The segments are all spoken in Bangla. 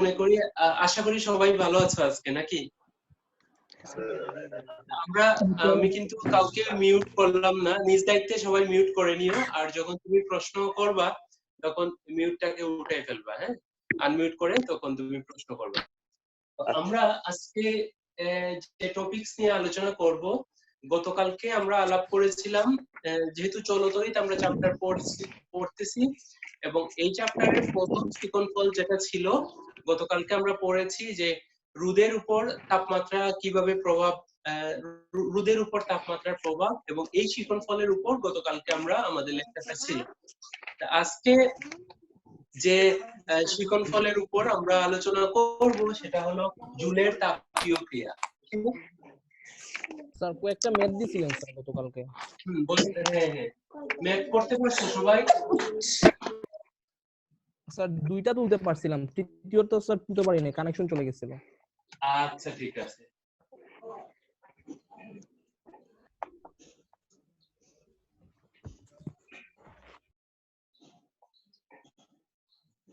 মনে করি আশা করি সবাই ভালো আছো আজকে নাকি? আমি কিন্তু কাউকে মিউট করলাম না, নিজ দায়িত্বে সবাই মিউট করে নিও। আর যখন তুমি প্রশ্ন করবা তখন মিউটটাকে উঠাই ফেলবা, হ্যাঁ, আনমিউট করে তখন তুমি প্রশ্ন করবা। আমরা আজকে যে টপিকস নিয়ে আলোচনা করব, গতকালকে আমরা আলাপ করেছিলাম যেহেতু চলতরিত আমরা চ্যাপ্টার পড়তেছি এবং এই চ্যাপ্টারের প্রথম শিকনফল যেটা ছিল, গতকালকে আমরা পড়েছি যে রোদের উপর তাপমাত্রা কিভাবে প্রভাব, রোদের উপর তাপমাত্রার প্রভাব, এবং এই শিকনফলের উপর গতকালকে আমরা আমাদের লেকচারটা ছিল। আজকে যে শিকনফলের উপর আমরা আলোচনা করব সেটা হলো জুলের তাপীয় ক্রিয়া। স্যার কয়েকটা ম্যাথ দিছিলেন স্যার গতকালকে। হ্যাঁ, ম্যাথ করতে পারছো সবাই? স্যার দুইটা তুলতে পারছিলাম, তৃতীয়টা স্যার তুলতে পারিনি, কানেকশন চলে গেছিল। আচ্ছা ঠিক আছে।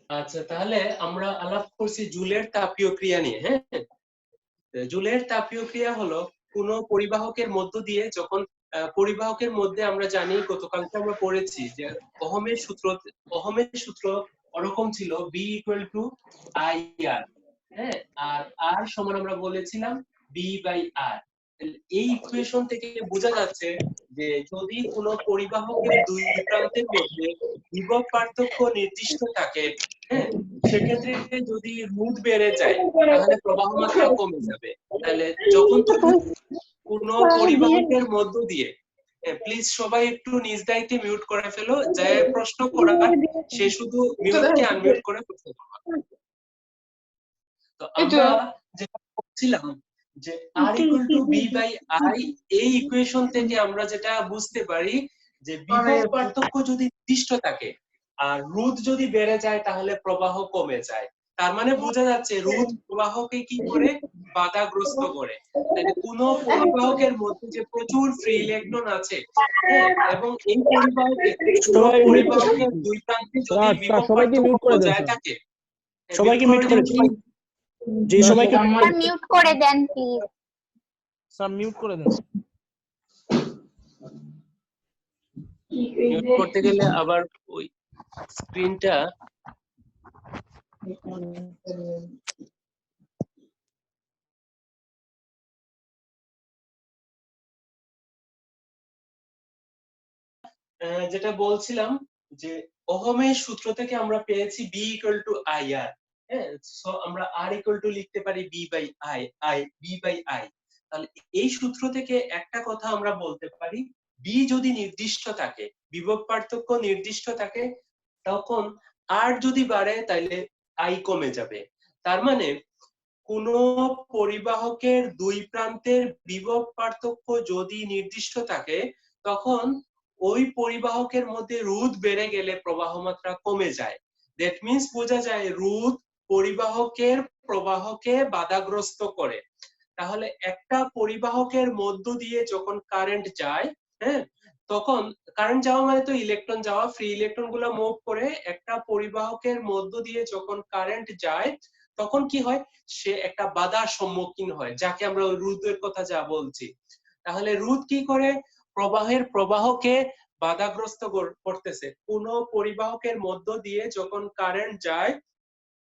আচ্ছা, তাহলে আমরা আলাপ করছি জুলের তাপীয় ক্রিয়া নিয়ে। হ্যাঁ, জুলের তাপীয় ক্রিয়া হলো কোন পরিবাহকের মধ্য দিয়ে যখন পরিবাহকের মধ্যে আমরা জানি, গতকালকে আমরা পড়েছি যে ওহমের সূত্র ওরকম ছিল বি ইকুয়াল টু আই আর, হ্যাঁ, আর আর সমান আমরা বলেছিলাম বি বাই আর। এই ইকুয়েশন থেকে বোঝা যাচ্ছে যে যদি কোনো পরিবাহকের দুই প্রান্তের মধ্যে বিভব পার্থক্য নির্দিষ্ট থাকে, হ্যাঁ, সেক্ষেত্রে যদি রোধ বেড়ে যায় তাহলে প্রবাহ মাত্রা কমে যাবে। তাহলে যখন তুমি কোনো পরিবাহকের মধ্য দিয়ে, প্লিজ সবাই একটু নিজ দায়িত্বে মিউট করে ফেলো, যে প্রশ্ন করার সে শুধু মিউটকে আনমিউট করে প্রশ্ন করবে। তো আমরা যেটা বলছিলাম যে r equal to b by i, এই ইকুয়েশন থেকে আমরা যেটা বুঝতে পারি যে বিভব পার্থক্য যদি নির্দিষ্ট থাকে আর রোধ যদি বেড়ে যায় তাহলে প্রবাহ কমে যায়। তার মানে বোঝা যাচ্ছে রোধ প্রবাহকে কি করে, বাধাগ্রস্ত করে। তাহলে কোন পরিবাহকের মধ্যে যে প্রচুর ফ্রি ইলেকট্রন আছে, হ্যাঁ, এবং এই পরিবাহকের দুই প্রান্তে যদি বিভব পার্থক্য বজায় থাকে, সবাইকে মিউট করে দিন। জি, সবাইকে মিউট করে দেন প্লিজ। স্যার মিউট করে দেন। মিউট করতে গেলে আবার ওই স্ক্রিনটা যেটা বলছিলাম যে ওহমের সূত্র থেকে আমরা পেয়েছি বি ইকুয়াল টু আই আর, হ্যাঁ, সো আমরা আর ইকুয়াল টু লিখতে পারি বি বাই আই। তাহলে এই সূত্র থেকে একটা কথা আমরা বলতে পারি, বি যদি নির্দিষ্ট থাকে, বিভব পার্থক্য নির্দিষ্ট থাকে, তখন আর যদি বাড়ে তাহলে আই কমে যাবে। তার মানে কোন পরিবাহকের দুই প্রান্তের বিভব পার্থক্য যদি নির্দিষ্ট থাকে তখন ওই পরিবাহকের মধ্যে রোধ বেড়ে গেলে প্রবাহ মাত্রা কমে যায়। দ্যাট মিন্স বোঝা যায় রোধ পরিবাহকের প্রবাহকে বাধাগ্রস্ত করে। তাহলে একটা পরিবাহকের মধ্য দিয়ে যখন কারেন্ট যায়, হ্যাঁ, তখন কারেন্ট যাওয়া মানে তো ইলেকট্রন যাওয়া, ফ্রি ইলেকট্রন গুলো মুভ করে একটা পরিবাহকের মধ্য দিয়ে যখন কারেন্ট যায় তখন কি হয়, সে একটা বাধার সম্মুখীন হয়, যাকে আমরা রোধের কথা যা বলছি। তাহলে রোধ কি করে, প্রবাহকে বাধাগ্রস্ত করতেছে। কোন পরিবাহকের মধ্য দিয়ে যখন কারেন্ট যায়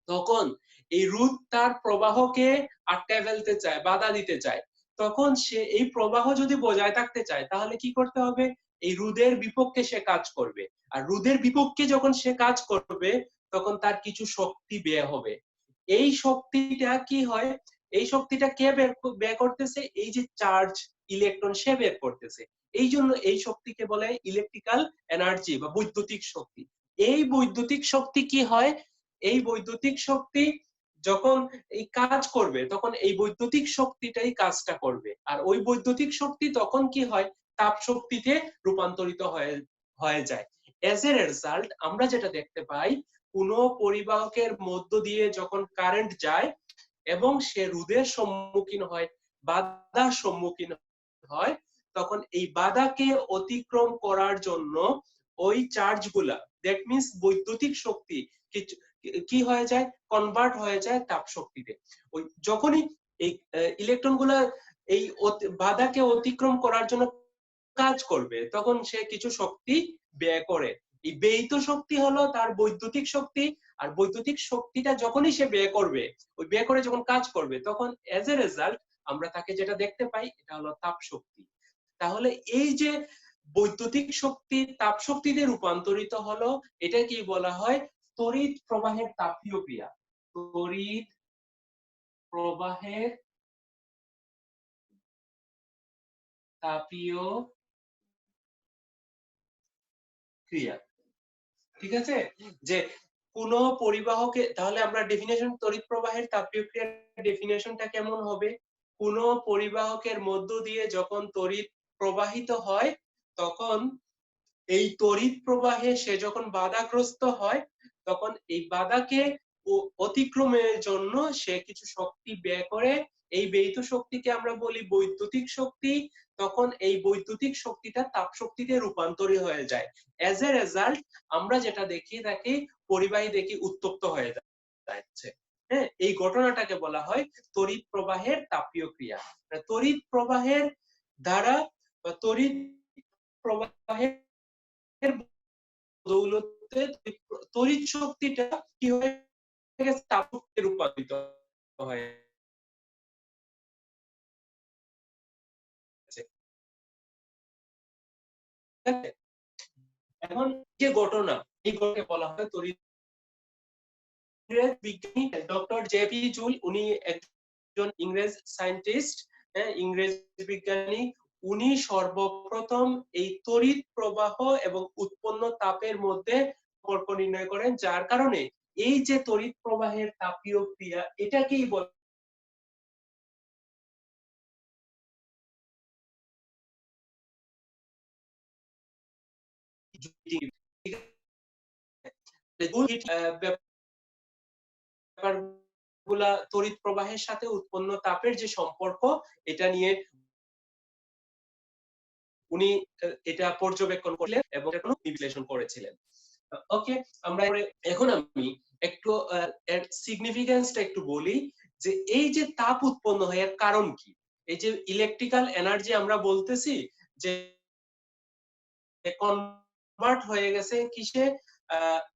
তখন এই রোধ তার প্রবাহকে আটকায় ফেলতে চায়, বাধা দিতে চায়। তখন সে এই প্রবাহ যদি বজায় থাকতে চায় তাহলে কি করতে হবে, এই রোধের বিপক্ষে সে কাজ করবে। আর রোধের বিপক্ষে যখন সে কাজ করবে তখন তার কিছু শক্তি ব্যয় হবে। এই শক্তিটা কি হয়, এই শক্তিটা কে ব্যয় করতেছে, এই যে চার্জ ইলেকট্রন সে বের করতেছে। এই জন্য এই শক্তিকে বলে ইলেকট্রিক্যাল এনার্জি বা বৈদ্যুতিক শক্তি। এই বৈদ্যুতিক শক্তি কি হয়, এই বৈদ্যুতিক শক্তি যখন এই কাজ করবে তখন এই বৈদ্যুতিক শক্তিটাই কাজটা করবে। আর ওই বৈদ্যুতিক শক্তি তখন কি হয়, তাপ শক্তিতে রূপান্তরিত হয়ে যায়। এজ এ রেজাল্ট আমরা যেটা দেখতে পাই, কোন পরিবাহকের মধ্য দিয়ে যখন কারেন্ট যায় এবং সে রোধের সম্মুখীন হয়, বাধার সম্মুখীন হয়, তখন এই বাধাকে অতিক্রম করার জন্য ওই চার্জগুলা, দ্যাট মিন্স বৈদ্যুতিক শক্তি কি হয়ে যায়, কনভার্ট হয়ে যায় তাপ শক্তিতে। ওই যখনই এই ইলেকট্রন গুলা এই বাধাকে অতিক্রম করার জন্য কাজ করবে, তখন সে কিছু শক্তি ব্যয় করে। এই ব্যয়িত শক্তি হলো তার বৈদ্যুতিক শক্তি। আর বৈদ্যুতিক শক্তিটা যখনই সে ব্যয় করবে, ওই ব্যয় করে যখন কাজ করবে, তখন এজ এ রেজাল্ট আমরা তাকে যেটা দেখতে পাই, এটা হলো তাপ শক্তি। তাহলে এই যে বৈদ্যুতিক শক্তি তাপ শক্তিতে রূপান্তরিত হলো, এটা কি বলা হয়, তড়িৎ প্রবাহের তাপীয় ক্রিয়া। তড়িৎ প্রবাহের তাপীয় ক্রিয়া। ঠিক আছে, যে কোন পরিবাহকে, তাহলে আমরা ডেফিনেশন, তড়িৎ প্রবাহের তাপীয় ক্রিয়ার ডেফিনেশনটা কেমন হবে, কোন পরিবাহকের মধ্য দিয়ে যখন তড়িৎ প্রবাহিত হয়, তখন এই তড়িৎ প্রবাহে সে যখন বাধাগ্রস্ত হয়, তখন এই বাধাকে অতিক্রমের জন্য সে কিছু শক্তি ব্যয় করে। এই ব্যয়িত শক্তিকে আমরা বলি বৈদ্যুতিক শক্তি। তখন এই বৈদ্যুতিক শক্তিটা তাপ শক্তিতে রূপান্তরিত হয়ে যায়। এজ এ রেজাল্ট আমরা যেটা দেখি, তাকে পরিবাহী দেখি উত্তপ্ত হয়ে যাচ্ছে। হ্যাঁ, এই ঘটনাটাকে বলা হয় তড়িৎ প্রবাহের তাপীয় ক্রিয়া। তড়িৎ প্রবাহের দ্বারা বা তড়িৎ প্রবাহের দৌলতে তড়িৎ শক্তিটা কি হয়ে গেছে, তাপ শক্তিতে রূপান্তরিত হয়। এখন যে ঘটনা, এই ঘটনাকে বলা হয় তড়িৎ। ইংরেজ বিজ্ঞানী ডক্টর জে.পি. জুল, উনি একজন ইংরেজ সায়েন্টিস্ট, ইংরেজ বিজ্ঞানী। উনি সর্বপ্রথম এই তড়িৎ প্রবাহ এবং উৎপন্ন তাপের মধ্যে সম্পর্ক নির্ণয় করেন, যার কারণে এই যে তড়িৎ প্রবাহের তাপীয় ক্রিয়া, এটাকেই বলে ব্যাপারগুলা তড়িৎ প্রবাহের সাথে উৎপন্ন তাপের যে সম্পর্ক, এটা নিয়ে উনি এটা পর্যবেক্ষণ করলেন এবং এটা বিশ্লেষণ করেছিলেন। ওকে, আমরা এখন আমি একটু এর সিগনিফিকেন্সটা একটু বলি, যে এই যে তাপ উৎপন্ন হয় এর কারণ কি। এই যে ইলেকট্রিক্যাল এনার্জি আমরা বলতেছি যে কনভার্ট হয়ে গেছে কিসে,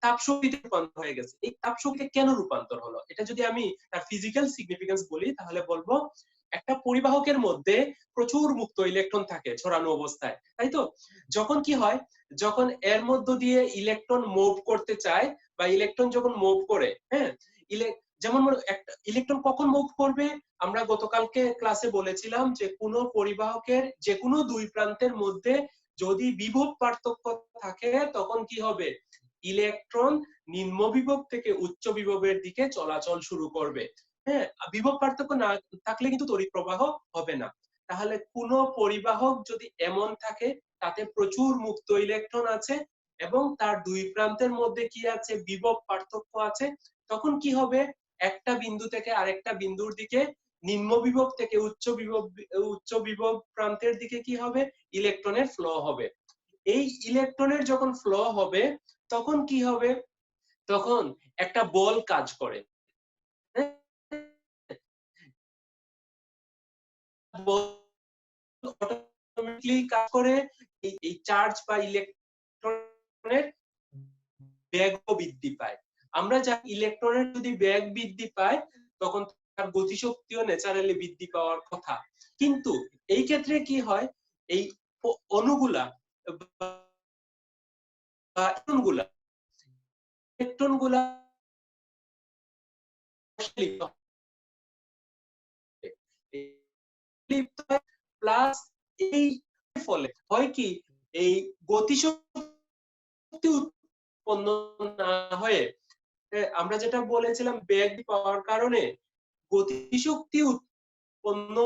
তাপ শক্তিতে রূপান্তর হয়ে গেছে। এই তাপ শক্তিতে কেন রূপান্তর হলো, এটা যদি আমি তার ফিজিক্যাল সিগনিফিকেন্স বলি, তাহলে বলবো একটা পরিবাহকের মধ্যে প্রচুর মুক্ত ইলেকট্রন থাকে ছড়ানো অবস্থায়, তাই তো? যখন কি হয়, যখন এর মধ্য দিয়ে ইলেকট্রন মুভ করতে চায় বা ইলেকট্রন যখন মুভ করে, হ্যাঁ, যেমন একটা ইলেকট্রন কখন মুভ করবে, আমরা গতকালকে ক্লাসে বলেছিলাম যে কোনো পরিবাহকের যে কোনো দুই প্রান্তের মধ্যে যদি বিভব পার্থক্য থাকে, তখন কি হবে, ইলেকট্রন নিম্ন বিভব থেকে উচ্চ বিভবের দিকে চলাচল শুরু করবে। হ্যাঁ, বিভব পার্থক্য না থাকলে কিন্তু তড়িৎ প্রবাহ হবে না। তাহলে কোন পরিবাহক যদি এমন থাকে, তাতে প্রচুর মুক্ত ইলেকট্রন আছে এবং তার দুই প্রান্তের মধ্যে কি আছে, বিভব পার্থক্য আছে, তখন কি হবে, একটা বিন্দু থেকে আরেকটা বিন্দুর দিকে, নিম্ন বিভব থেকে উচ্চ বিভব প্রান্তের দিকে কি হবে, ইলেকট্রনের ফ্লো হবে। এই ইলেকট্রনের যখন ফ্লো হবে, তখন কি হবে, তখন একটা বল কাজ করে। অটোমেটিক্যালি কাজ করে, এই চার্জ বা ইলেকট্রনের বেগ বৃদ্ধি পায়। আমরা জানি ইলেকট্রনের যদি বেগ বৃদ্ধি পায়, তখন তার গতিশক্তিও ন্যাচারালি বৃদ্ধি পাওয়ার কথা। কিন্তু এই ক্ষেত্রে কি হয়, এই অণুগুলা বা ইলেকট্রনগুলা প্লাস এই ফলে হয় কি, এই গতিশক্তি উৎপন্ন না হয়ে, আমরা যেটা বলেছিলাম বেগ পাওয়ার কারণে গতিশক্তি উৎপন্ন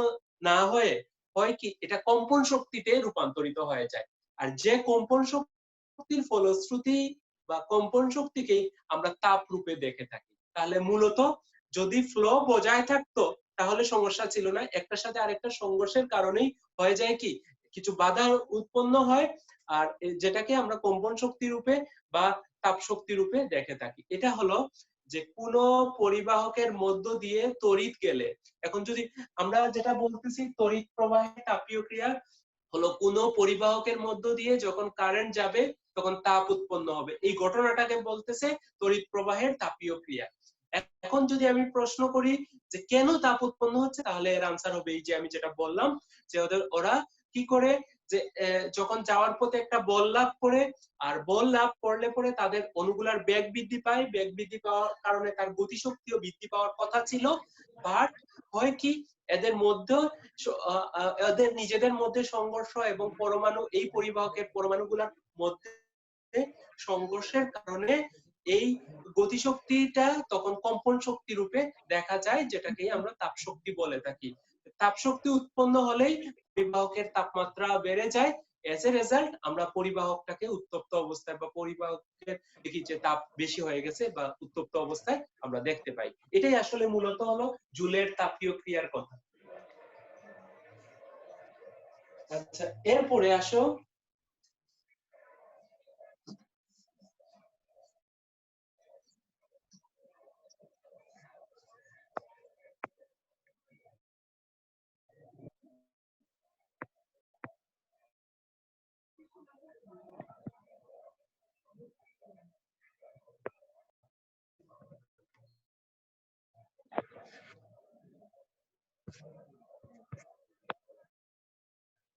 না হয়ে হয় কি, এটা কম্পন শক্তিতে রূপান্তরিত হয়ে যায়। আর যে কম্পন শক্তির ফলশ্রুতি বা কম্পন শক্তিকেই আমরা তাপ রূপে দেখে থাকি। তাহলে মূলত যদি ফ্লো বজায় থাকতো, তাহলে সমস্যা ছিল না। একটার সাথে আরেকটা সংঘর্ষের কারণেই হয়ে যায় কি, কিছু বাধা উৎপন্ন হয়, আর যেটাকে আমরা কম্পন শক্তি রূপে বা তাপ শক্তি রূপে দেখে থাকি। এটা হলো যে কোন পরিবাহকের মধ্য দিয়ে তড়িৎ গেলে, এখন যদি আমরা যেটা বলতেছি তড়িৎ প্রবাহের তাপীয় ক্রিয়া হলো কোন পরিবাহকের মধ্য দিয়ে যখন কারেন্ট যাবে তখন তাপ উৎপন্ন হবে, এই ঘটনাটাকে বলতেছে তড়িৎ প্রবাহের তাপীয় ক্রিয়া। এখন যদি আমি প্রশ্ন করি যে কেন তাপ উৎপন্ন হচ্ছে, তাহলে এর আনসার হবে এই যে আমি যেটা বললাম, যে ওরা কি করে যে যখন যাওয়ার পথে একটা বল লাভ করে, আর বল লাভ করলে পরে তাদের অণুগুলার বেগ বৃদ্ধি পায়, বেগ বৃদ্ধি পাওয়ার কারণে তার গতিশক্তিও বৃদ্ধি পাওয়ার কথা ছিল, বাট হয় কি এদের মধ্যে এদের নিজেদের মধ্যে সংঘর্ষ এবং পরমাণু, এই পরিবাহকের পরমাণুগুলোর মধ্যে সংঘর্ষের কারণে এই গতিশক্তিটা তখন কম্পন শক্তি রূপে দেখা যায়, যেটাকে আমরা তাপ শক্তি বলে থাকি। তাপ শক্তি উৎপন্ন হলেই পরিবাহকের তাপমাত্রা বেড়ে যায়, এজ এ রেজাল্ট আমরা পরিবাহকটাকে উত্তপ্ত অবস্থায় বা পরিবাহকের দেখি যে তাপ বেশি হয়ে গেছে বা উত্তপ্ত অবস্থায় আমরা দেখতে পাই। এটাই আসলে মূলত হলো জুলের তাপীয় ক্রিয়ার কথা। আচ্ছা, এরপরে আসো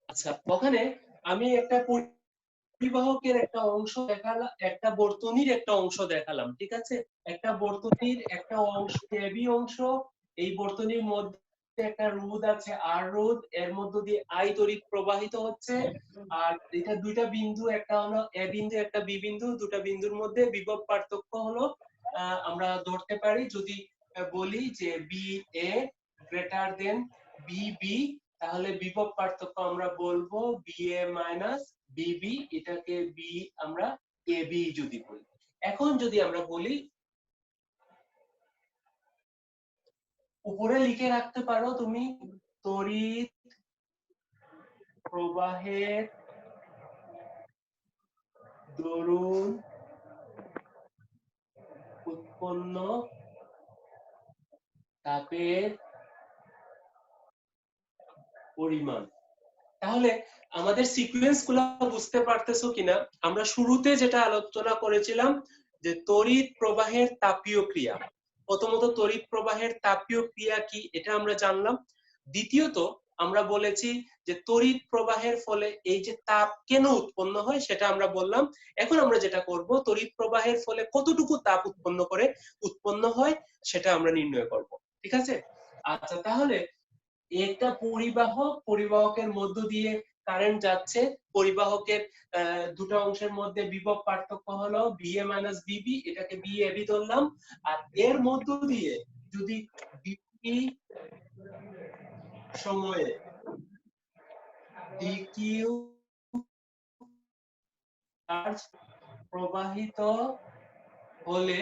আচ্ছা, ওখানে আমি একটা পরিবাহকের একটা অংশ দেখালাম, একটা বর্তনীর একটা অংশ দেখালাম, ঠিক আছে? একটা বর্তনীর একটা অংশ, এবি অংশ, এই বর্তনীর মধ্যে একটা রোধ আছে আর রোধ, এর মধ্য দিয়ে আই তড়িৎ প্রবাহিত হচ্ছে, আর এটা দুইটা বিন্দু, একটা হলো এ বিন্দু একটা বি বিন্দু, দুটা বিন্দুর মধ্যে বিভব পার্থক্য হলো আমরা ধরতে পারি যদি বলি যে B A greater than B B, তাহলে বিভব পার্থক্য আমরা বলবো বি এ মাইনাস বিবি, এটাকে বি আমরা এ বি যদি বলি। এখন যদি আমরা বলি, উপরে লিখে রাখতে পারো তুমি তড়িৎ প্রবাহের দরুন উৎপন্ন তাপের পরিমাণ। তাহলে আমাদের সিকোয়েন্স গুলো বুঝতে পারতেছো কিনা? আমরা শুরুতে যেটা আলোচনা করেছিলাম যে তড়িৎ প্রবাহের তাপীয় ক্রিয়া, প্রথমত তড়িৎ প্রবাহের তাপীয় ক্রিয়া কি এটা আমরা জানলাম। দ্বিতীয়ত আমরা বলেছি যে তড়িৎ প্রবাহের ফলে এই যে তাপ কেন উৎপন্ন হয় সেটা আমরা বললাম। এখন আমরা যেটা করব, তড়িৎ প্রবাহের ফলে কতটুকু তাপ উৎপন্ন হয় সেটা আমরা নির্ণয় করব, ঠিক আছে? আচ্ছা, তাহলে একটা পরিবাহকের মধ্য দিয়ে কারেন্ট যাচ্ছে, পরিবাহকের দুটো অংশের মধ্যে বিভব পার্থক্য হলো বিএ মাইনাস বিবি, এটাকে বি এবি ধরলাম, আর এর মধ্য দিয়ে যদি বিপি সময়ে ডিকিউ চার্জ প্রবাহিত হলে,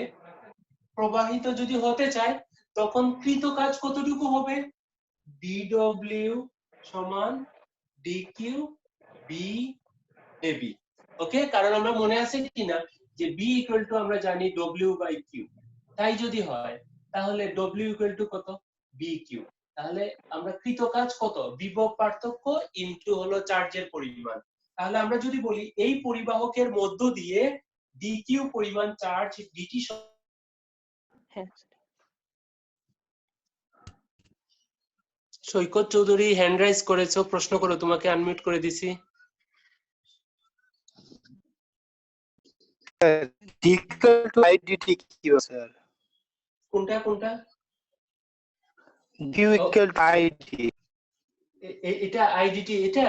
প্রবাহিত যদি হতে চায় তখন কৃত কাজ কতটুকু হবে? dw সমান dq b ab। ওকে, কারণ আমরা মনে আছে কিনা যে b ইকুয়াল টু আমরা জানি w বাই q, তাই যদি হয় তাহলে w ইকুয়াল টু কত? bq। তাহলে আমরা কৃত কাজ কত? বিভব পার্থক্য ইনটু হলো চার্জের পরিমাণ। তাহলে আমরা যদি বলি এই পরিবাহকের মধ্য দিয়ে dq পরিমাণ চার্জ dt। সৈকত চৌধুরী হ্যান্ড রাইজ করেছো, প্রশ্ন করো, তোমাকে আনমিউট করে দিছি। কোনটা কোনটা? এটা আইডিটি, এটা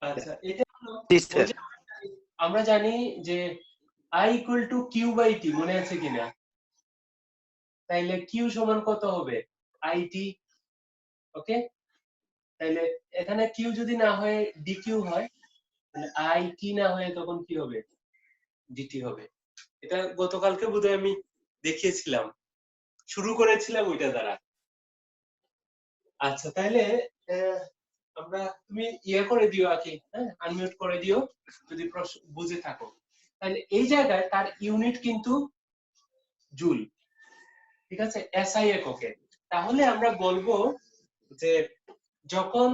আচ্ছা, এটা আমরা জানি যে I equal to q by t, মনে আছে কিনা? তাইলে কিউ সমান কত হবে? আইটি। ওকে, তাইলে এখানে কিউ যদি না হয় ডিকিউ হয়, তাহলে আই টি না হয়ে তখন কি হবে? ডিটি হবে। এটা গতকালকে বোধহয় আমি দেখিয়েছিলাম, শুরু করেছিলাম ওইটা দ্বারা। আচ্ছা, তাহলে আমরা, তুমি ইয়ে করে দিও আকি, হ্যাঁ, আনমিউট করে দিও যদি বুঝে থাকো। তাহলে এই জায়গায় তার ইউনিট কিন্তু জুল, ঠিক আছে, এসআই এককে। তাহলে আমরা বলবো যে যখন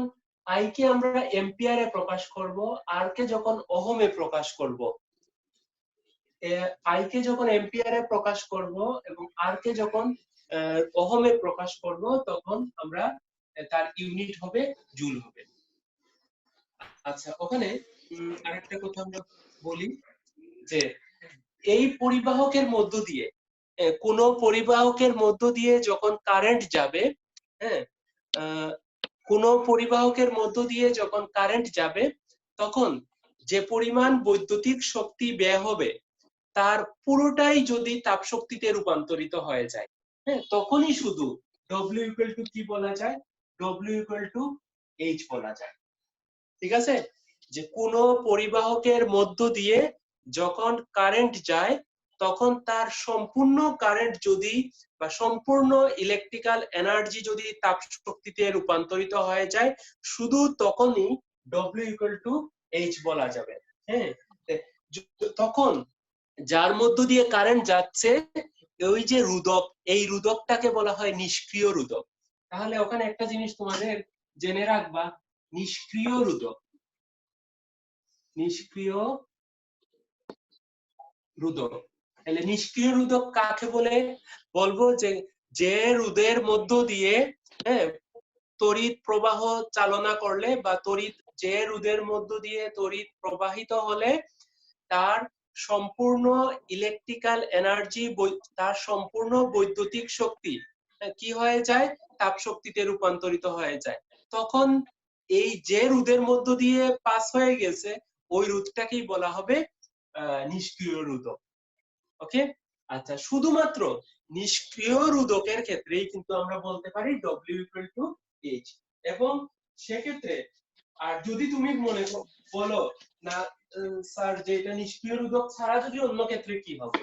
আই কে আমরা এম্পিয়ারে প্রকাশ করব, আর কে যখন ওহমে প্রকাশ করব, আই কে যখন এম্পিয়ারে প্রকাশ করব এবং আর কে যখন ওহমে প্রকাশ করব, তখন আমরা তার ইউনিট হবে জুল হবে। আচ্ছা, ওখানে আরেকটা কথা আমরা বলি যে এই পরিবাহকের মধ্য দিয়ে, কোন পরিবাহকের মধ্য দিয়ে যখন কারেন্ট যাবে, হ্যাঁ, কোন পরিবাহকের মধ্য দিয়ে যখন কারেন্ট যাবে, তখন যে পরিমাণ বৈদ্যুতিক শক্তি ব্যয় হবে তার পুরোটাই যদি তাপ শক্তিতে রূপান্তরিত হয়ে যায়, হ্যাঁ, তখনই শুধু ডব্লিউ ইকুয়াল টু কি বলা যায়, ডব্লিউ ইকুয়াল টু এইচ বলা যায়। ঠিক আছে, যে কোন পরিবাহকের মধ্য দিয়ে যখন কারেন্ট যায়, তখন তার সম্পূর্ণ কারেন্ট যদি বা সম্পূর্ণ ইলেকট্রিক্যাল এনার্জি যদি তাপ শক্তিতে রূপান্তরিত হয়ে যায়, শুধু তখনই ডব্লিউ ইকুয়াল টু এইচ বলা যাবে। হ্যাঁ, তখন যার মধ্য দিয়ে কারেন্ট যাচ্ছে, ওই যে রোধক, এই রোধকটাকে বলা হয় নিষ্ক্রিয় রোধক। তাহলে ওখানে একটা জিনিস তোমাদের জেনে রাখবা, নিষ্ক্রিয় রোধক, নিষ্ক্রিয় রোধক। তাহলে নিষ্ক্রিয় রোধক কাকে বলে? বলবো যে যে রোধের মধ্য দিয়ে, হ্যাঁ, তড়িৎ প্রবাহ চালনা করলে বা তড়িৎ, যে রোধের মধ্য দিয়ে তড়িৎ প্রবাহিত হলে তার সম্পূর্ণ ইলেকট্রিক্যাল এনার্জি, তার সম্পূর্ণ বৈদ্যুতিক শক্তি কি হয়ে যায়, তাপ শক্তিতে রূপান্তরিত হয়ে যায়। তখন এই যে রোধের মধ্য দিয়ে পাস হয়ে গেছে, ওই রোধটাকেই বলা হবে নিষ্ক্রিয় রোধক। ওকে, আচ্ছা, শুধুমাত্র নিষ্ক্রিয় রোধকের ক্ষেত্রেই কিন্তু আমরা বলতে পারি ডব্লিউ ইকুয়াল টু এইচ। এবং সেক্ষেত্রে আর যদি তুমি মনে বলো না স্যার যে এটা নিষ্ক্রিয় রোধক ছাড়া যদি অন্য ক্ষেত্রে কি হবে,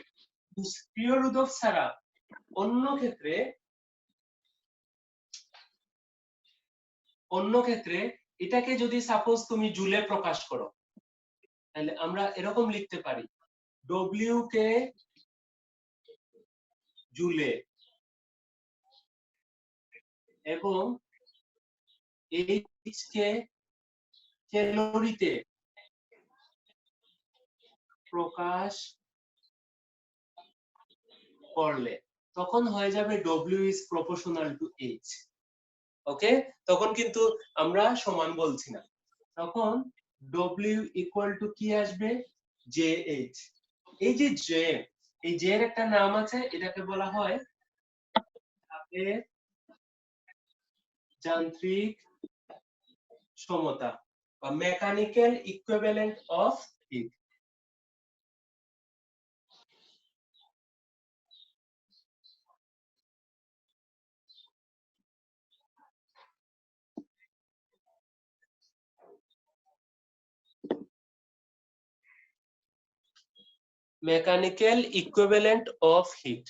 নিষ্ক্রিয় রোধক ছাড়া অন্য ক্ষেত্রে এটাকে যদি সাপোজ তুমি জুলে প্রকাশ করো, তাহলে আমরা এরকম লিখতে পারি, ডব্লিউ কে জুলে এবং এইচ কে ক্যালোরিতে প্রকাশ করলে তখন হয়ে যাবে W is proportional to H. Okay, তখন কিন্তু আমরা সমান বলছি না, তখন ডব্লিউ ইকুয়াল টু কি আসবে, জে এইচ। এই যে জে, এই জে এর একটা নাম আছে, এটাকে বলা হয় তাপের যান্ত্রিক সমতা বা mechanical equivalent of heat. Mechanical equivalent of heat.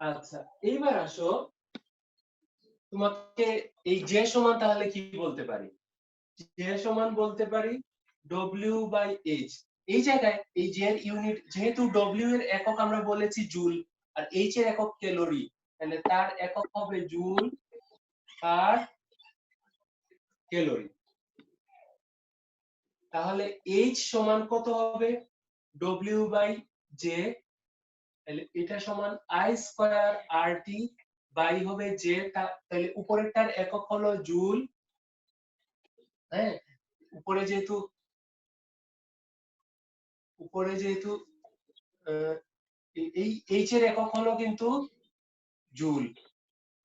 আচ্ছা, এইবার আসো, তোমাকে এই জে সমান তাহলে কি বলতে পারি, জে সমান বলতে পারি ডব্লিউ বাই এইচ। এই জায়গায় এই জে এর ইউনিট, যেহেতু ডব্লিউ এর একক আমরা বলেছি জুল আর এইচ এর একক ক্যালোরি, তাহলে তার একক হবে জুল পার ক্যালোরি। তাহলে এইচ সমান কত হবে, ডব্লিউ বাই জে, তাহলে এটা সমান I square R T by হবে জে, তাহলে উপরেরটার একক হলো জুল, হ্যাঁ, উপরে যেহেতু এই এইচ এর একক হলো কিন্তু জুল,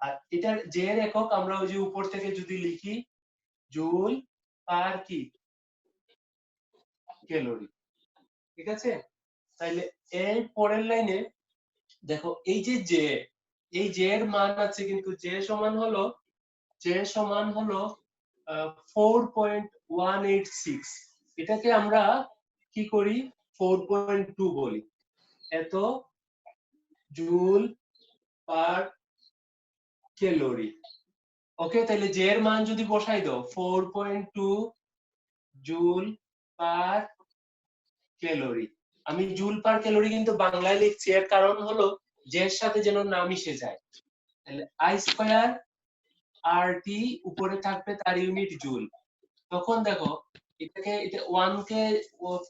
আর এটার জে এর একক আমরা ওই যে উপর থেকে যদি লিখি জুল পার কি ক্যালোরি। ঠিক আছে, তাইলে এর পরের লাইনে দেখো এই যে জে, এই জে এর মান আছে কিন্তু জে সমান হলো 4.186, এটাকে আমরা কি করি 4.2 বলি, এত জুল পার ক্যালোরি। ওকে, তাহলে জে এর মান যদি বসাই দাও 4.2 জুল পার ক্যালোরি। আমি জুল পার ক্যালোরি কিন্তু বাংলায় লিখছি, এর কারণ হলো জে এর সাথে যেন না মিশে যায়। তাহলে আই স্কয়ার আর টি উপরে থাকবে তার ইউনিট জুল। তখন দেখো এটা 1 কে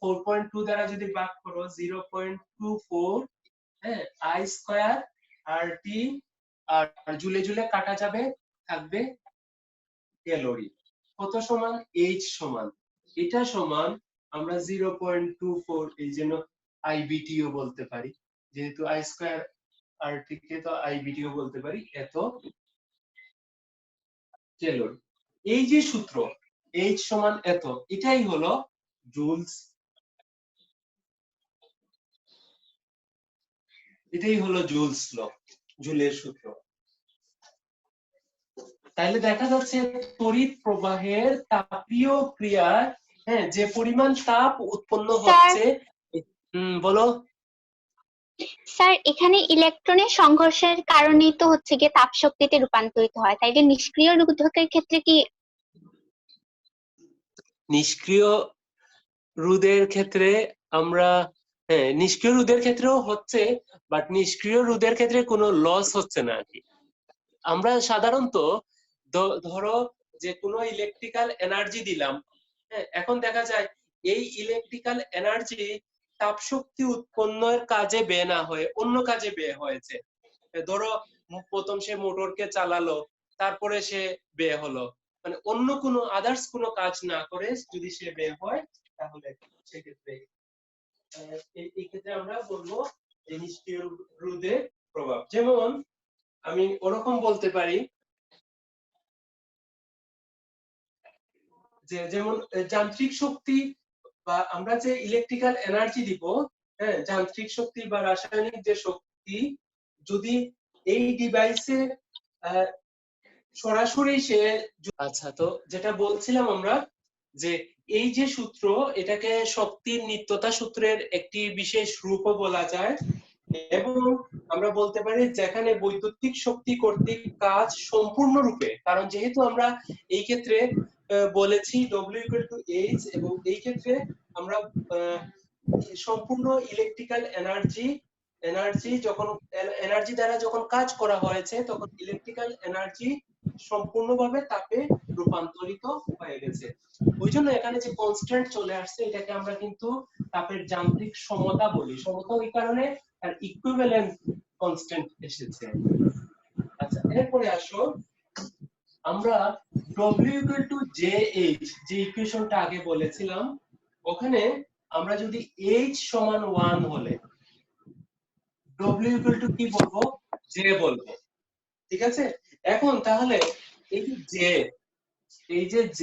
4.2 দ্বারা যদি ভাগ করো 0.24, হ্যাঁ, আই স্কয়ার আর টি আর জুলে জুলে কাটা যাবে, থাকবে ক্যালোরি। কত সমান? এইচ সমান, এটা সমান আমরা 0.24, এই জন্য আইবিটিও বলতে পারি, যেহেতু আই স্কয়ার আর টি কে তো আইবিটিও বলতে পারি, এত ক্যালোরি। এই যে সূত্র এইচ সমান এত, এটাই হলো জুলস, এটাই হলো জুলস ল, জুলের সূত্র। তাহলে দেখা যাচ্ছে তড়িৎ প্রবাহের তাপীয় ক্রিয়ার, হ্যাঁ, যে পরিমাণ তাপ উৎপন্ন হচ্ছে, বলো। স্যার এখানে ইলেকট্রনের সংঘর্ষের কারণেই তো হচ্ছে গিয়ে তাপ শক্তিতে রূপান্তরিত হয়, তাই যে নিষ্ক্রিয় রোধকের ক্ষেত্রে কি? নিষ্ক্রিয় রোধের ক্ষেত্রে আমরা, হ্যাঁ, নিষ্ক্রিয় রোধের ক্ষেত্রেও হচ্ছে, বাট নিষ্ক্রিয় রোধের ক্ষেত্রে কোনো লস হচ্ছে না আর কি। আমরা সাধারণত ধরো যে কোনো ইলেকট্রিক্যাল এনার্জি দিলাম, হ্যাঁ, এখন দেখা যায় এই ইলেকট্রিক্যাল এনার্জি তাপ শক্তি উৎপন্নের কাজে ব্যয় না হয়ে অন্য কাজে ব্যয় হয়েছে। ধরো প্রথম সে মোটরকে চালালো, তারপরে সে ব্যয় হলো, মানে অন্য কোনো আদার্স কোনো কাজ না করে যদি সে ব্যয় হয়, তাহলে সেক্ষেত্রে এই ক্ষেত্রে আমরা বলবো যে নিষ্ক্রিয় রোধের প্রভাব। যেমন আমি ওরকম বলতে পারি যে যেমন যান্ত্রিক শক্তি বা আমরা যে ইলেকট্রিক্যাল এনার্জি দিব, হ্যাঁ, যান্ত্রিক শক্তি বা রাসায়নিক যে শক্তি, যদি এই ডিভাইসে সরাসরি সে, আচ্ছা, তো যেটা বলছিলাম আমরা যে এই যে সূত্র, এটাকে শক্তির নিত্যতা সূত্রের একটি বিশেষ রূপও বলা যায়, এবং আমরা বলতে পারি যেখানে বৈদ্যুতিক শক্তি কর্তৃক কাজ সম্পূর্ণরূপে, কারণ যেহেতু আমরা এই ক্ষেত্রে বলেছি W=H, এবং এই ক্ষেত্রে আমরা সম্পূর্ণ ইলেকট্রিক্যাল এনার্জি যখন এনার্জি দ্বারা যখন কাজ করা হয়েছে, তখন ইলেকট্রিক্যাল এনার্জি সম্পূর্ণভাবে তাপে রূপান্তরিত হয়ে গেছে। ওই জন্য এখানে যে কনস্ট্যান্ট চলে আসছে, এটাকে আমরা কিন্তু তাপের যান্ত্রিক সমতা বলি। সমতা ওই কারণে আর ইকুইভ্যালেন্ট কনস্ট্যান্ট এসেছে। আচ্ছা, এরপরে আসো আমরা W=JH যে ইকুয়েশনটা আগে বলেছিলাম, ওখানে আমরা যদি H সমান 1 হলে W কি বলবো? J বলবো, ঠিক আছে? এখন তাহলে এই যে J,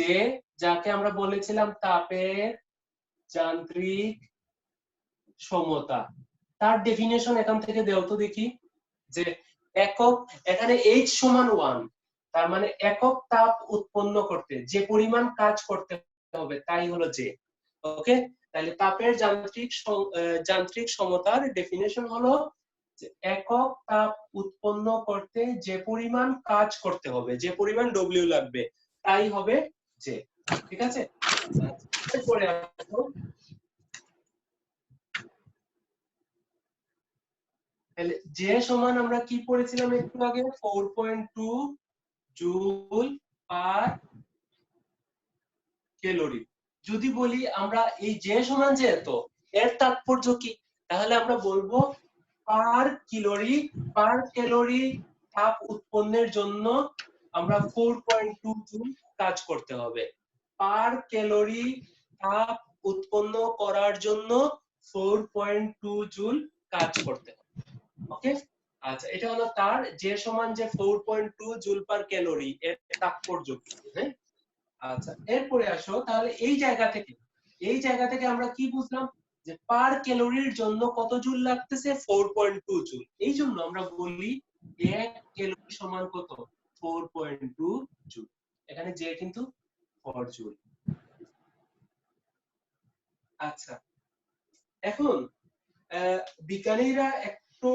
যাকে আমরা বলেছিলাম তাপের যান্ত্রিক সমতা, তার ডেফিনেশন এখান থেকে দেও তো দেখি। যে একক, এখানে H সমান 1, তার মানে একক তাপ উৎপন্ন করতে যে পরিমাণ কাজ করতে হবে তাই হলো J। ওকে, তাহলে তাপের যান্ত্রিক সমতার ডেফিনেশন হলো যে একক তাপ উৎপন্ন করতে যে পরিমাণ কাজ করতে হবে, যে পরিমাণ W লাগবে, তাই হবে J। ঠিক আছে? এরপরে আসো, তাহলে J সমান আমরা কি পড়েছিলাম একটু আগে? 4.2 জুল পার ক্যালোরি। যদি বলি আমরা এই J সমান যে এত, এর তাৎপর্য কি? তাহলে আমরা বলবো পার ক্যালোরি তাপ উৎপন্নের জন্য আমরা 4.2 জুল কাজ করতে হবে। পার ক্যালোরি তাপ উৎপন্ন করার জন্য 4.2 জুল কাজ করতে হবে। ওকে, আচ্ছা, এটা হলো তার যে সমান যে 4.2 জুল পার ক্যালোরি, এর তাৎপর্য কি, হ্যাঁ? আচ্ছা, এরপরে আসো তাহলে এই জায়গা থেকে আমরা কি বুঝলাম যে পার ক্যালোরির জন্য কত জুল লাগতেছে? 4.2 জুল। এই জন্য আমরা বলি 1 ক্যালোরি সমান কত? 4.2 জুল। এখানে যে কিন্তু 4 জুল। আচ্ছা, এখন বিজ্ঞানীরা একটু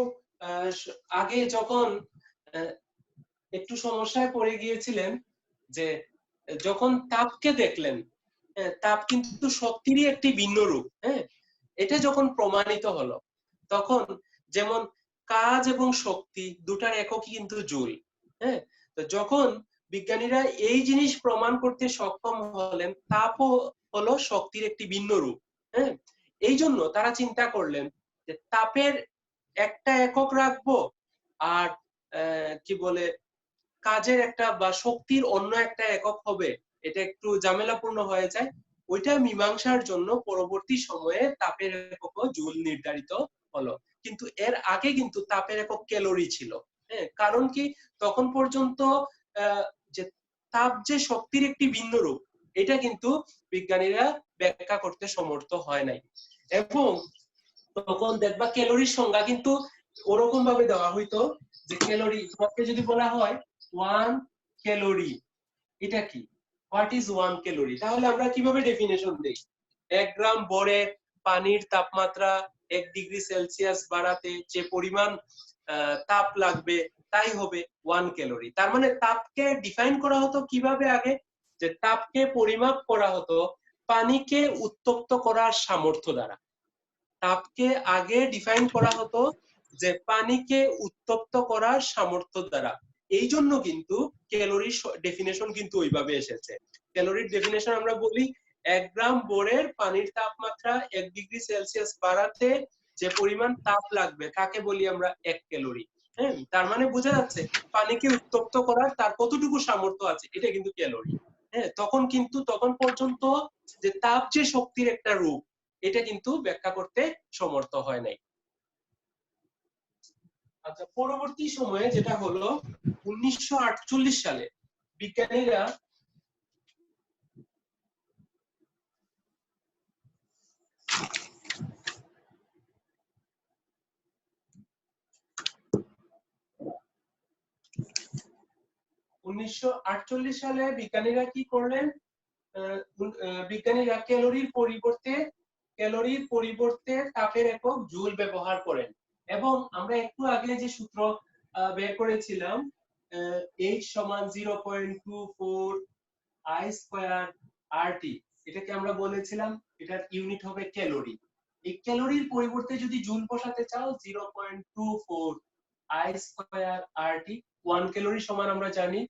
আগে যখন একটু সমস্যায় পড়ে গিয়েছিলেন যে যখন তাপকে দেখলেন, তাপ কিন্তু শক্তিরই একটি ভিন্ন রূপ। হ্যাঁ, এটা যখন প্রমাণিত হলো তখন যেমন কাজ এবং শক্তি দুটার এককই কিন্তু জুল। হ্যাঁ, তো যখন বিজ্ঞানীরা এই জিনিস প্রমাণ করতে সক্ষম হলেন তাপও হলো শক্তির একটি ভিন্ন রূপ। হ্যাঁ, এই জন্য তারা চিন্তা করলেন যে তাপের একটা একক রাখবো আর কি বলে কাজের একটা বা শক্তির অন্য একটা একক হবে, এটা একটু ঝামেলাপূর্ণ হয়ে যায়। ওইটা মীমাংসার জন্য পরবর্তী সময়ে তাপের একক জুল নির্ধারিত হলো। কিন্তু এর আগে কিন্তু তাপের একক ক্যালোরি ছিল। হ্যাঁ, কারণ কি তখন পর্যন্ত যে তাপ যে শক্তির একটি ভিন্ন রূপ এটা কিন্তু বিজ্ঞানীরা ব্যাখ্যা করতে সমর্থ হয় নাই। এবং তখন দেখবা ক্যালোরির সংজ্ঞা কিন্তু ওরকম ভাবে দেওয়া হইতো যে ক্যালোরি তোমাকে যদি বলা হয় 1 ক্যালোরি, এটা কি, হোয়াট ইজ 1 ক্যালোরি, তাহলে আমরা কিভাবে ডেফিনেশন দেই? 1 গ্রাম ভরে পানির তাপমাত্রা 1 ডিগ্রি সেলসিয়াস বাড়াতে যে পরিমাণ তাপ লাগবে তাই হবে 1 ক্যালোরি। তার মানে তাপকে ডিফাইন করা হতো কিভাবে আগে, যে তাপকে পরিমাপ করা হতো পানিকে উত্তপ্ত করার সামর্থ্য দ্বারা। তাপকে আগে ডিফাইন করা হতো যে পানিকে উত্তপ্ত করার সামর্থ্য দ্বারা। এই জন্য কিন্তু ক্যালোরির ডেফিনেশন কিন্তু ওইভাবে এসেছে। ক্যালোরির ডেফিনেশন আমরা বলি 1 গ্রাম বোরের পানির তাপমাত্রা 1 ডিগ্রি সেলসিয়াস বাড়াতে যে পরিমাণ তাপ লাগবে তাকে বলি আমরা 1 ক্যালোরি। হ্যাঁ, তার মানে বোঝা যাচ্ছে পানিকে উত্তপ্ত করার তার কতটুকু সামর্থ্য আছে, এটা কিন্তু ক্যালোরি। হ্যাঁ, তখন পর্যন্ত যে তাপ যে শক্তির একটা রূপ এটা কিন্তু ব্যাখ্যা করতে সমর্থ হয় নাই। আচ্ছা, পরবর্তী সময়ে যেটা হলো 1948 সালে বিজ্ঞানীরা কি করলেন, বিজ্ঞানীরা ক্যালোরির পরিবর্তে তাপের একক জুল ব্যবহার করেন। এবং আমরা একটু আগে যে সূত্র বের করেছিলাম H সমান 0.24 I স্কয়ার RT, এটাকে আমরা বলেছিলাম এটার ইউনিট হবে ক্যালোরি। এই ক্যালোরির পরিবর্তে যদি জুল বসাতে চাও 0.24 I স্কয়ার RT, 1 ক্যালোরি সমান আমরা জানি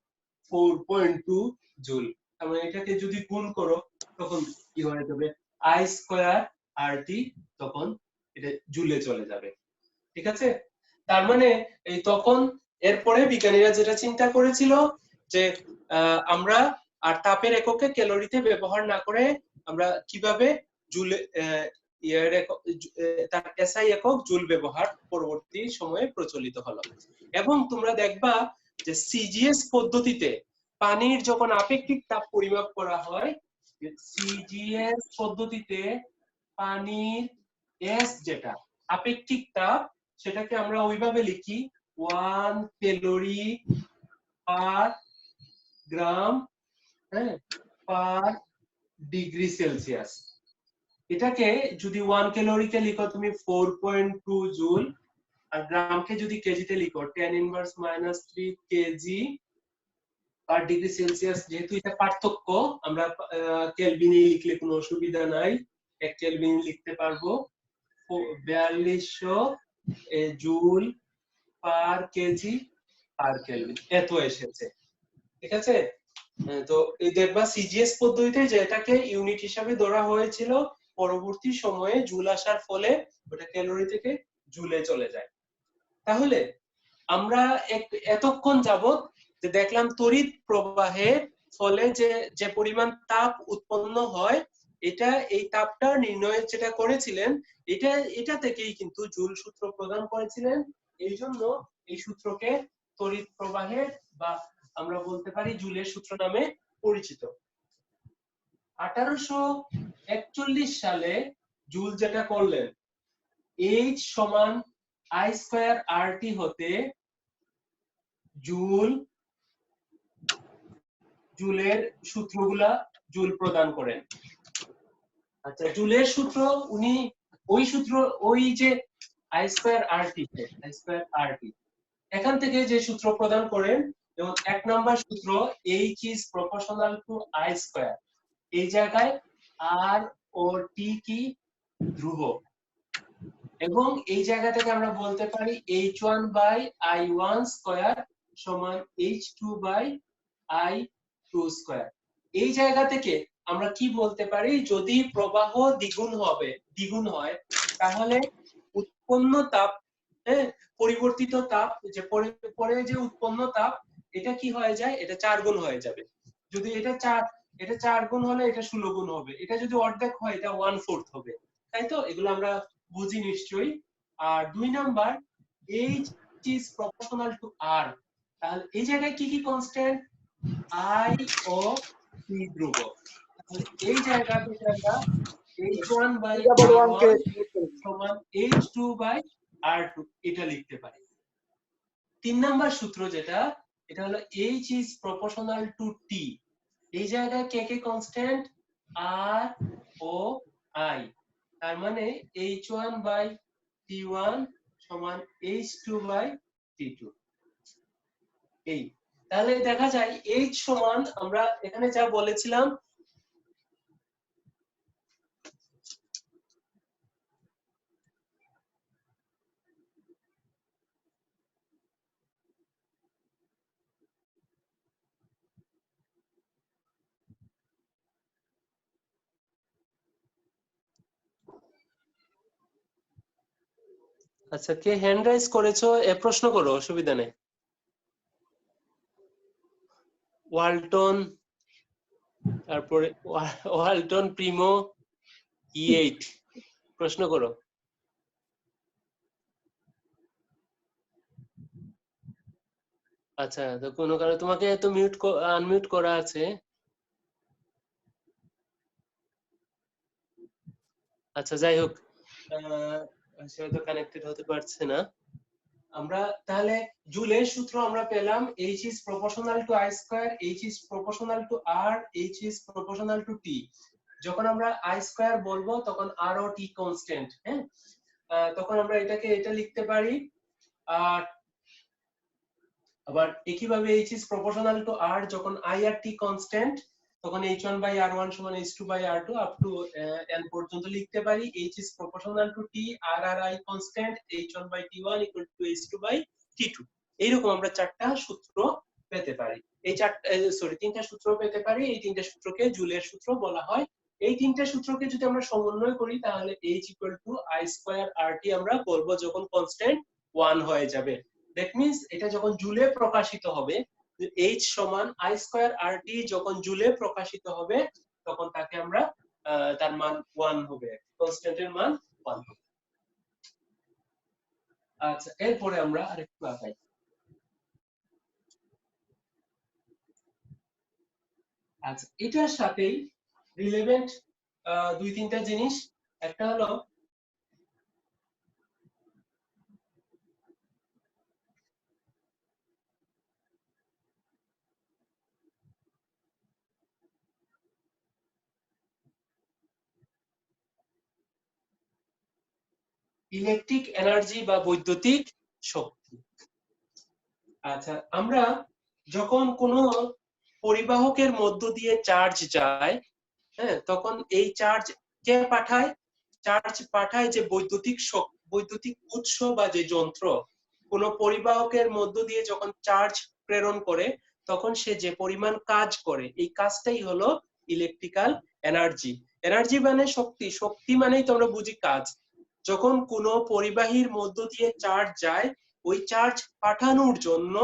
4.2 জুল। তাহলে এটাকে যদি গুণ করো তখন কি হয়ে যাবে I স্কয়ার RT, তখন এটা জুলে চলে যাবে। ঠিক আছে, তার মানে এই তখন এরপরে বিজ্ঞানীরা যেটা চিন্তা করেছিল যে আমরা আর তাপের এককে ক্যালোরিতে ব্যবহার না করে আমরা কিভাবে জুলে তার এসআই একক জুল ব্যবহার পরবর্তী সময়ে প্রচলিত হলো। এবং তোমরা দেখবা যে সিজিএস পদ্ধতিতে পানির যখন আপেক্ষিক তাপ পরিমাপ করা হয়, সিজিএস পদ্ধতিতে পানির এস যেটা আপেক্ষিক তাপ সেটাকে আমরা ওইভাবে লিখি 1 ক্যালোরি পার গ্রাম, হ্যাঁ, পার ডিগ্রি সেলসিয়াস। এটাকে যদি 1 ক্যালোরিকে লিখো তুমি 4.2 জুল, আর গ্রামকে যদি কেজিতে লিখো 10⁻³ কেজি পার ডিগ্রি সেলসিয়াস। যেহেতু এটা পার্থক্য আমরা কেলভিনে লিখলে কোনো অসুবিধা নাই, 1 কেলভিন লিখতে পারবো। 4200 joule per kg per kelvin এত এসেছে। ঠিক আছে, তো এই দেখবা সিজিএস পদ্ধতিতে যেটাকে ইউনিট হিসাবে ধরা হয়েছিল পরবর্তী সময়ে জুল আসার ফলে ওটা ক্যালোরি থেকে জুলে চলে যায়। তাহলে আমরা এতক্ষণ যাবত যে দেখলাম তড়িৎ প্রবাহের ফলে যে পরিমাণ তাপ উৎপন্ন হয়, এটা এই তাপটা নির্ণয় যেটা করেছিলেন এটা থেকেই কিন্তু জুল সূত্র প্রদান করেছিলেন। এই জন্য এই সূত্রকে তড়িৎ প্রবাহের বা আমরা বলতে পারি জুলের সূত্র নামে পরিচিত। 1841 সালে জুল যেটা করলেন H সমান I স্কয়ার RT হতে জুলের সূত্রগুলা জুল প্রদান করেন। আচ্ছা, জুলের সূত্র উনি ওই যে I স্কয়ার RT এখান থেকে যে সূত্র প্রদান করেন যেমন 1 নাম্বার সূত্র H is proportional to I square, এই জায়গায় R ও T কি ধ্রুবক, এবং এই জায়গা থেকে আমরা বলতে পারি H1 by I1 স্কয়ার সমান H2 by I2 স্কয়ার। এই জায়গা থেকে আমরা কি বলতে পারি, যদি প্রবাহ দ্বিগুণ হয় তাহলে উৎপন্ন তাপ, হ্যাঁ, পরিবর্তিত তাপ, যে পরে যে উৎপন্ন তাপ, এটা কি হয়ে যায়, এটা 4 গুণ হয়ে যাবে। যদি এটা 4 গুণ হলে এটা 16 গুণ হবে, এটা যদি অর্ধেক হয় এটা 1/4 হবে, তাই তো? এগুলো আমরা বুঝি নিশ্চয়ই। আর 2 number H is proportional to R, তাহলে এই জায়গায় কি কি কনস্ট্যান্ট, I ও T ধ্রুবক, তাহলে এই জায়গা থেকে আমরা H1 by R1 সমান H2 by R2 এটা লিখতে পারি। 3 নাম্বার সূত্র যেটা, এটা হলো H is proportional to T, এই জায়গায় কে কে কনস্ট্যান্ট, R ও I, তার মানে H1 by T1 সমান H2 by T2। এই তাহলে দেখা যায় H সমান, আমরা এখানে যা বলেছিলাম, আচ্ছা কে হ্যান্ড রাইজ করেছো প্রশ্ন করো, অসুবিধা নেই। ওয়ালটন, তারপরে ওয়ালটন প্রিমো E8, প্রশ্ন করো। আচ্ছা, তো কোনো কারণে তোমাকে তো আনমিউট করা আছে। আচ্ছা যাই হোক, সে হয়তো কানেক্টেড হতে পারছে না। আমরা তাহলে জুলের সূত্র আমরা পেলাম H is proportional to I square, H is proportional to R, H is proportional to T। যখন আমরা I square বলবো তখন R ও T কনস্ট্যান্ট, হ্যাঁ, তখন আমরা এটা লিখতে পারি। আর আবার একইভাবে H is proportional to R, যখন I আর T কনস্ট্যান্ট তখন H1 by R1 সমান H2 by R2 up to n পর্যন্ত লিখতে পারি। H is proportional to T, R আর I constant, H1 by T1 equal to H2 by T2। এইরকম আমরা 4টা সূত্র পেতে পারি, এই 3টা সূত্র পেতে পারি। এই 3টা সূত্রকে জুলের সূত্র বলা হয়। এই 3টা সূত্রকে যদি আমরা সমন্বয় করি তাহলে H equal to I square RT আমরা বলবো যখন কনস্ট্যান্ট 1 হয়ে যাবে। দ্যাট মিন্স এটা যখন জুলে প্রকাশিত হবে, H সমান I স্কয়ার RT যখন জুলে প্রকাশিত হবে তখন তাকে আমরা তার মান 1 হবে, কনস্ট্যান্টের মান 1 হবে। আচ্ছা এরপরে আমরা আরেকটু আগাই। আচ্ছা এটার সাথেই রিলেভেন্ট 2-3টা জিনিস, একটা হলো ইলেকট্রিক এনার্জি বা বৈদ্যুতিক শক্তি। আচ্ছা আমরা যখন কোনো পরিবাহকের মধ্য দিয়ে চার্জ যায়, হ্যাঁ, তখন এই চার্জ কে পাঠায়, চার্জ পাঠায় যে বৈদ্যুতিক উৎস বা যে যন্ত্র কোনো পরিবাহকের মধ্য দিয়ে যখন চার্জ প্রেরণ করে তখন সে যে পরিমাণ কাজ করে, এই কাজটাই হলো ইলেকট্রিক্যাল এনার্জি। এনার্জি মানে শক্তি, শক্তি মানেই তো আমরা বুঝি কাজ। যখন কোনো পরিবাহীর মধ্য দিয়ে চার্জ যায়, ওই চার্জ পাঠানোর জন্য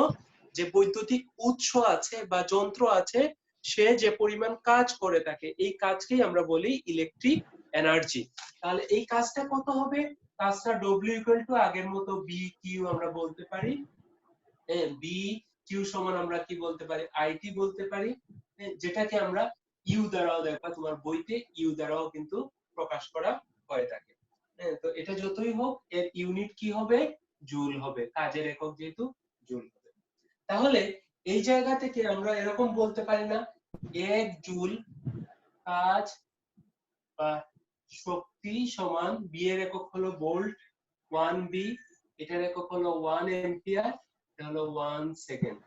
যে বৈদ্যুতিক উৎস আছে বা যন্ত্র আছে সে যে পরিমাণ কাজ করে থাকে, এই কাজকেই আমরা বলি ইলেকট্রিক এনার্জি। তাহলে এই কাজটা কত হবে, কাজটা W ইকুয়াল টু আগের মতো বি কিউ আমরা বলতে পারি। বি কিউ সমান আমরা কি বলতে পারি, আইটি বলতে পারি, যেটাকে আমরা ইউ দ্বারাও, দেখা তোমার বইতে ইউ দ্বারাও কিন্তু প্রকাশ করা হয়ে থাকে। তো এটা যতই হোক এর ইউনিট কি হবে, জুল হবে, কাজের একক যেহেতু জুল হবে। তাহলে এই জায়গা থেকে আমরা এরকম বলতে পারি না 1 জুল কাজ বা শক্তি সমান বি এর একক হলো ভোল্ট, 1 বি, এটার একক হলো 1 এম্পিয়ার, এটা হলো 1 সেকেন্ড।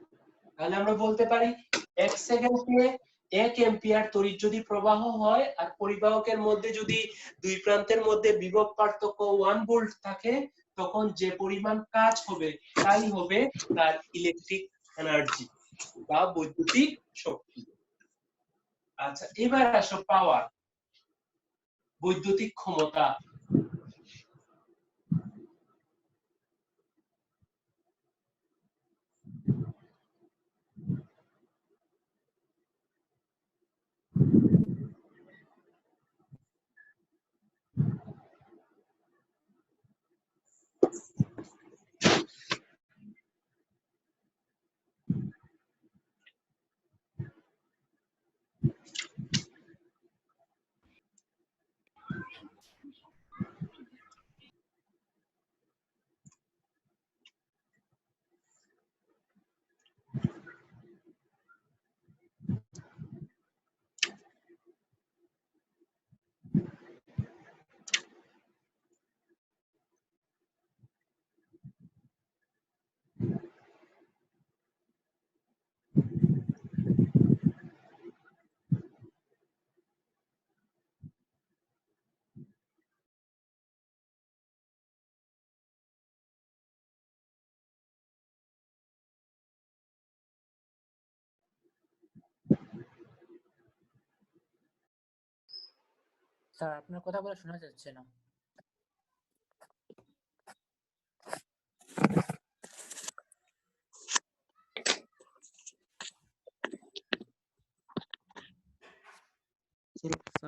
তাহলে আমরা বলতে পারি 1 সেকেন্ডে 1 এম্পিয়ার তড়িৎ যদি প্রবাহ হয় আর পরিবাহকের মধ্যে যদি দুই প্রান্তের মধ্যে বিভব পার্থক্য 1 ভোল্ট থাকে, তখন যে পরিমাণ কাজ হবে তাই হবে তার ইলেকট্রিক এনার্জি বা বৈদ্যুতিক শক্তি। আচ্ছা, এবার আসো পাওয়ার, বৈদ্যুতিক ক্ষমতা। স্যার আপনার কথাগুলো শোনা যাচ্ছে না।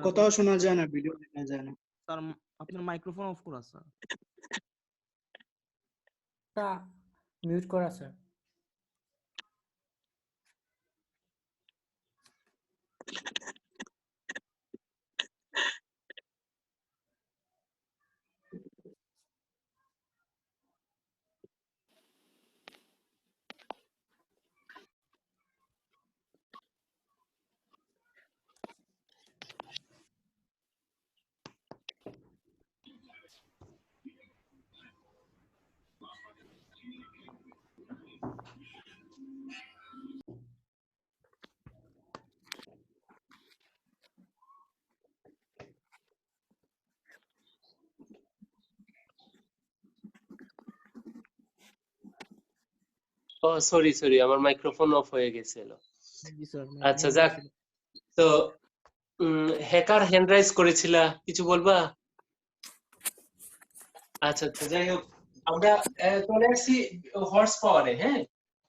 কোথাও শোনা যায় না, ভিডিও দেখা যায় না। স্যার আপনার মাইক্রোফোন অফ করা স্যার। মিউট করা স্যার। ও সরি সরি, আমার মাইক্রোফোন অফ হয়ে গেছিল। জি স্যার। আচ্ছা যাক, তো হ্যাকার হ্যান্ড রাইজ করেছিলা, কিছু বলবা? আচ্ছা আচ্ছা, যাই হোক, আমরা চলে আসছি হর্স পাওয়ারে। হ্যাঁ,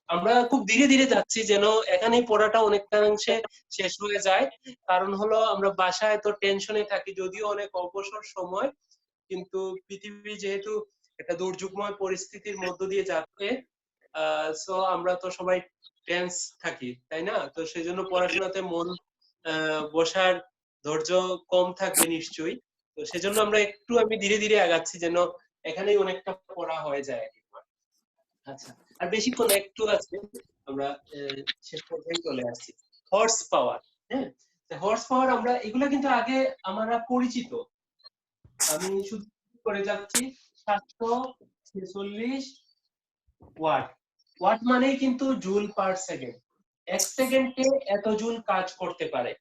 আমরা খুব ধীরে ধীরে যাচ্ছি যেন এখানেই পড়াটা অনেকটাংশে শেষ হয়ে যায়। কারণ হলো আমরা বাসায় তো টেনশনে থাকি, যদিও অনেক অবসর সময়, কিন্তু পৃথিবী যেহেতু একটা দুর্যোগময় পরিস্থিতির মধ্য দিয়ে যাচ্ছে, সো আমরা তো সবাই টেন্স থাকি, তাই না? তো সেই জন্য পড়াশোনাতে মন বসার ধৈর্য কম থাকবে নিশ্চয়ই। তো সেজন্য আমরা একটু আমি ধীরে ধীরে আগাচ্ছি যেন এখানেই অনেকটা পড়া হয়ে যায় একবার। আচ্ছা, আর বেশিক্ষণ একটু আছে, আমরা শেষ পর্যায়ে চলে আসছি। Horse power. হ্যাঁ, হর্স পাওয়ার আমরা এগুলা কিন্তু আগে আমরা পরিচিত। আমি শুধু করে যাচ্ছি 746 ওয়াট। ওয়াট মানেই কিন্তু জুল পার সেকেন্ড। 1 সেকেন্ডে এত জুল কাজ করতে পারে।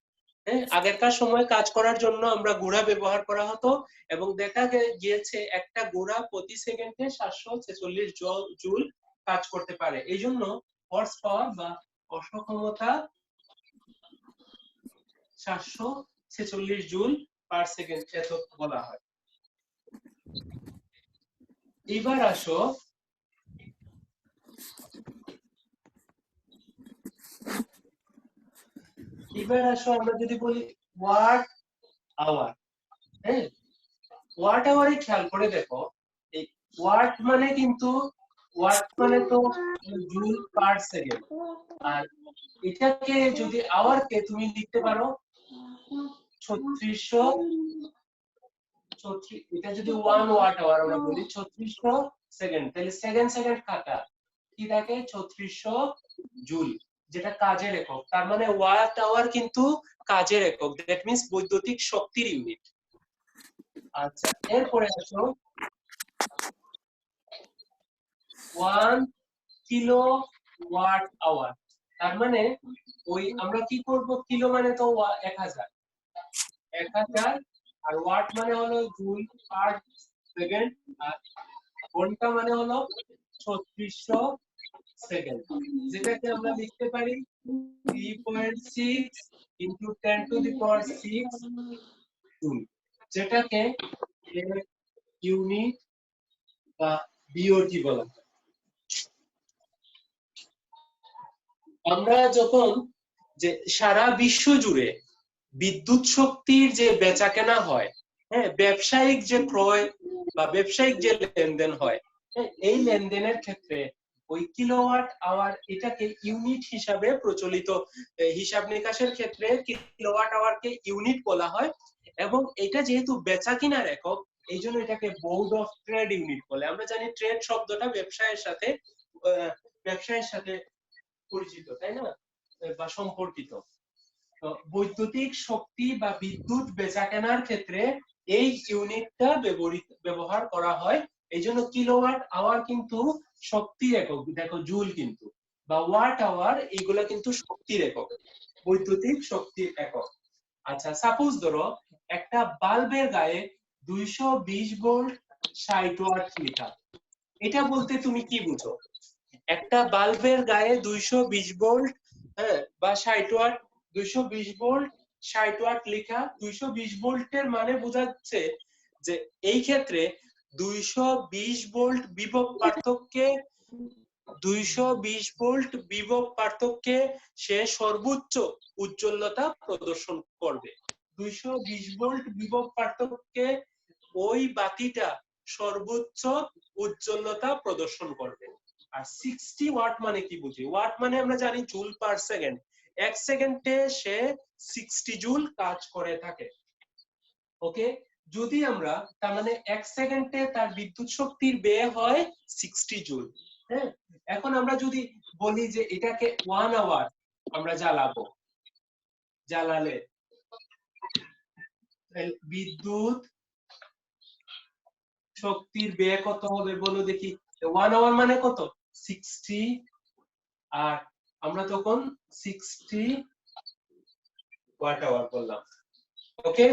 হ্যাঁ, আগেরকার সময় কাজ করার জন্য আমরা গুড়া ব্যবহার করা হতো এবং দেখা গিয়েছে একটা গুড়া প্রতি সেকেন্ডে 746 জুল কাজ করতে পারে। এই জন্য হর্স পাওয়ার বা অশ্বক্ষমতা 746 জুল পার সেকেন্ড এত বলা হয়। এবার আসো আমরা যদি বলি ওয়াট আওয়ার। হ্যাঁ, ওয়াট আওয়ারে খেয়াল করে দেখো, এই ওয়াট মানে কিন্তু ওয়াট মানে তো জুল পার সেকেন্ড, আর এটাকে যদি আওয়ারকে তুমি লিখতে পারো 3600, এটা যদি 1 ওয়াট আওয়ার আমরা বলি 3600 সেকেন্ড, তাহলে সেকেন্ড সেকেন্ড কাটা কি থাকে 3600 জুল, যেটা কাজের একক। তার মানে ওয়াট আওয়ার কিন্তু কাজের একক, দ্যাট মিন্স বৈদ্যুতিক শক্তির ইউনিট। আচ্ছা, এরপরে আসো 1 কিলো ওয়াট আওয়ার। তার মানে ওই আমরা কি করব, কিলো মানে তো 1000, আর ওয়াট মানে হলো জুল পার সেকেন্ড, আর ঘন্টা মানে হলো 3600 সেকেন্ড, যেটাকে আমরা লিখতে পারি 3.6 into 10 to the power 6 joule, যেটাকে ইউনিট বা বিওটি বলা হয়। আমরা যখন যে সারা বিশ্ব জুড়ে বিদ্যুৎ শক্তির যে বেচাকেনা হয়, হ্যাঁ, ব্যবসায়িক যে ক্রয় বা ব্যবসায়িক যে লেনদেন হয়, হ্যাঁ, এই লেনদেনের ক্ষেত্রে ওই কিলোওয়াট আওয়ার এটাকে ইউনিট হিসাবে প্রচলিত, হিসাব নিকাশের ক্ষেত্রে কিলোওয়াট আওয়ারকে ইউনিট বলা হয়। এবং এটা যেহেতু বেচা কিনার একক, এই জন্য এটাকে বোর্ড অফ ট্রেড ইউনিট বলে। আমরা জানি ট্রেড শব্দটা ব্যবসায়ের সাথে পরিচিত, তাই না, বা সম্পর্কিত। তো বৈদ্যুতিক শক্তি বা বিদ্যুৎ বেচা কেনার ক্ষেত্রে এই ইউনিটটা ব্যবহার করা হয়। এই জন্য কিলোওয়াট আওয়ার কিন্তু শক্তির একক, দেখো জুল কিন্তু, বা ওয়াট আওয়ার, এগুলা কিন্তু শক্তির একক, বৈদ্যুতিক শক্তির একক। আচ্ছা, সাপোজ ধরো একটা বাল্বের গায়ে 220 ভোল্ট 60 ওয়াট লেখা, এটা বলতে তুমি কি বুঝো? একটা বাল্বের গায়ে 220 ভোল্ট, হ্যাঁ, বা 60 ওয়াট, 220 ভোল্ট 60 ওয়াট লেখা। 220 ভোল্টের মানে বোঝাচ্ছে যে এই ক্ষেত্রে 220 ভোল্ট বিভব পার্থক্যে 220 ভোল্ট বিভব পার্থক্যে সে সর্বোচ্চ উজ্জ্বলতা প্রদর্শন করবে। 220 ভোল্ট বিভব পার্থক্যে ওই বাতিটা সর্বোচ্চ উজ্জ্বলতা প্রদর্শন করবে। আর 60 ওয়াট মানে কি বুঝি? ওয়াট মানে আমরা জানি জুল পার সেকেন্ড, এক সেকেন্ডে সে 60 জুল কাজ করে থাকে। ওকে, যদি আমরা তার মানে এক সেকেন্ডে তার বিদ্যুৎ শক্তির ব্যয় হয় 60 জুল। হ্যাঁ, এখন আমরা যদি বলি যে এটাকে 1 আওয়ার আমরা জ্বালালে বিদ্যুৎ শক্তির ব্যয় কত হবে বলো দেখি। 1 আওয়ার মানে কত? 60, আর আমরা তখন 60 ওয়াট আওয়ার বললাম। ওকে,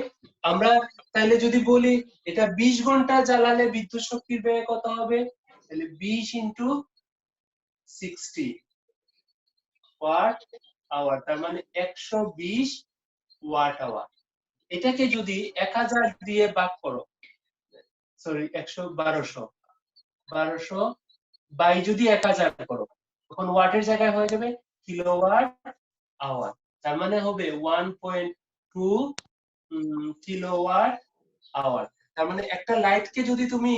আমরা তাহলে যদি বলি এটা 20 ঘন্টা জ্বালালে বিদ্যুৎ শক্তির ব্যয় কত হবে, তাহলে 20 ইনটু 60 ওয়াট আওয়ার, তার মানে 120 ওয়াট আওয়ার। এটাকে যদি 1000 দিয়ে ভাগ করো, সরি 1200 বাই যদি 1000 করো, তখন ওয়াটের জায়গায় হয়ে যাবে কিলোওয়াট আওয়ার। তার মানে হবে 1.2 কিলোওয়াট আওয়ার। তার মানে একটা লাইটকে যদি তুমি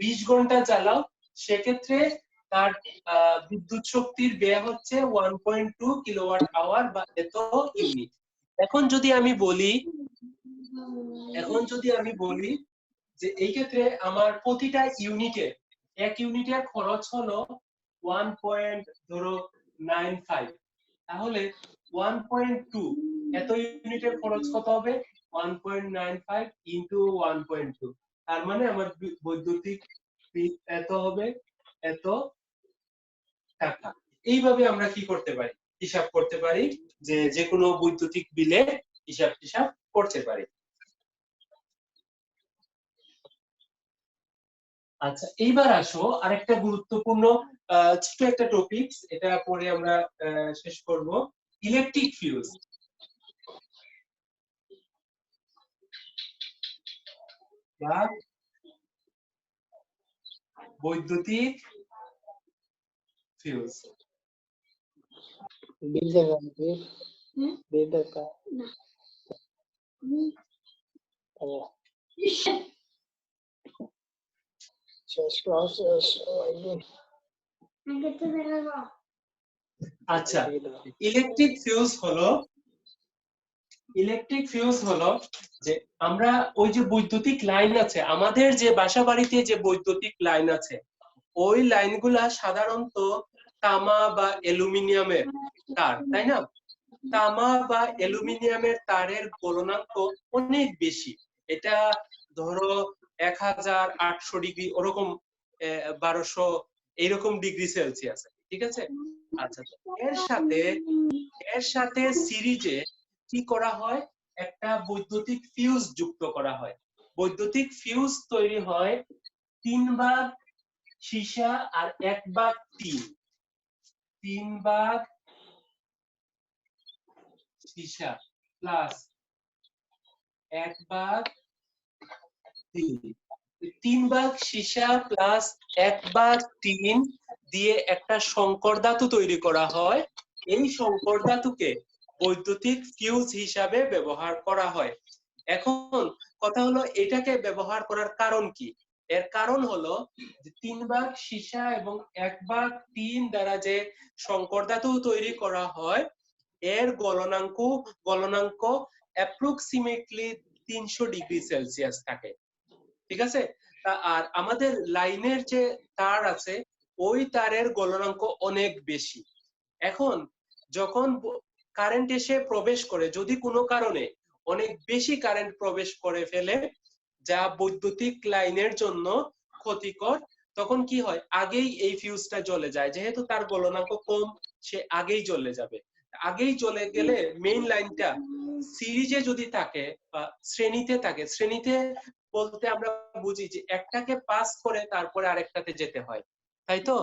20 ঘন্টা জ্বালাও, সেক্ষেত্রে তার বিদ্যুৎ শক্তির ব্যয় হচ্ছে 1.2 কিলোওয়াট আওয়ার বা এত ইউনিট। এখন যদি আমি বলি যে এই ক্ষেত্রে আমার প্রতিটা ইউনিটের, এক ইউনিটের খরচ হলো 1.95, তাহলে 1.2 এত ইউনিটের খরচ কত হবে? 1.95 ইনটু 1.2, তার মানে আমার বৈদ্যুতিক বিল এত হবে, এত টাকা। এইভাবে আমরা কি করতে পারি? হিসাব করতে পারি, যে কোনো বৈদ্যুতিক বিলের হিসাব করতে পারি। আচ্ছা, এইবার আসো আরেকটা গুরুত্বপূর্ণ ছোট একটা টপিক, এটা পরে আমরা শেষ করব, ইলেকট্রিক ফিউজ। বা বৈদ্যুতিক ফিউজ। बिल देगा बिल देगा আচ্ছা, ইলেকট্রিক ফিউজ হলো যে আমরা ওই যে বৈদ্যুতিক লাইন আছে, আমাদের যে বাসা বাড়িতে যে বৈদ্যুতিক লাইন আছে, ওই লাইনগুলা সাধারণত তামা বা অ্যালুমিনিয়ামের তার, তাই না? তামা বা অ্যালুমিনিয়ামের তারের গলনাঙ্ক অনেক বেশি। এটা ধরো 1800 ডিগ্রি, ওরকম 1200 এইরকম ডিগ্রি সেলসিয়াস, ঠিক আছে? আচ্ছা, তো এর সাথে সিরিজে কি করা হয়, একটা বৈদ্যুতিক ফিউজ যুক্ত করা হয়। বৈদ্যুতিক ফিউজ তৈরি হয় 3 ভাগ সীসা আর 1 ভাগ টিন। 3 ভাগ সীসা প্লাস 1 ভাগ টিন। 3 ভাগ সীসা প্লাস 1 ভাগ টিন দিয়ে একটা সংকর ধাতু তৈরি করা হয়। এই সংকর ধাতুকে বৈদ্যুতিক ফিউজ হিসাবে ব্যবহার করা হয়। এখন কথা হলো এটাকে ব্যবহার করার কারণ কি? এর কারণ হলো যে 3 ভাগ সীসা এবং 1 ভাগ টিন দ্বারা যে সংকর ধাতু তৈরি করা হয় এর গলনাঙ্ক অ্যাপ্রক্সিমেটলি 300 ডিগ্রি সেলসিয়াস থাকে। ঠিক আছে? আর আমাদের লাইনের যে তার আছে ওই তারের গলনাঙ্ক অনেক বেশি। এখন যখন কারেন্ট এসে প্রবেশ করে, যদি কোনো কারণে অনেক বেশি কারেন্ট প্রবেশ করে ফেলে যা বৈদ্যুতিক লাইনের জন্য ক্ষতিকর, তখন কি হয়, আগেই এই ফিউজটা জ্বলে যায়। যেহেতু তার গলনাঙ্ক কম, সে আগেই জ্বলে যাবে। আগেই জ্বলে গেলে মেইন লাইনটা সিরিজে যদি থাকে বা শ্রেণীতে থাকে, শ্রেণীতে বলতে আমরা বুঝি যে একটাকে পাস করে তারপরে আরেকটাতে যেতে হয়, তাই তো?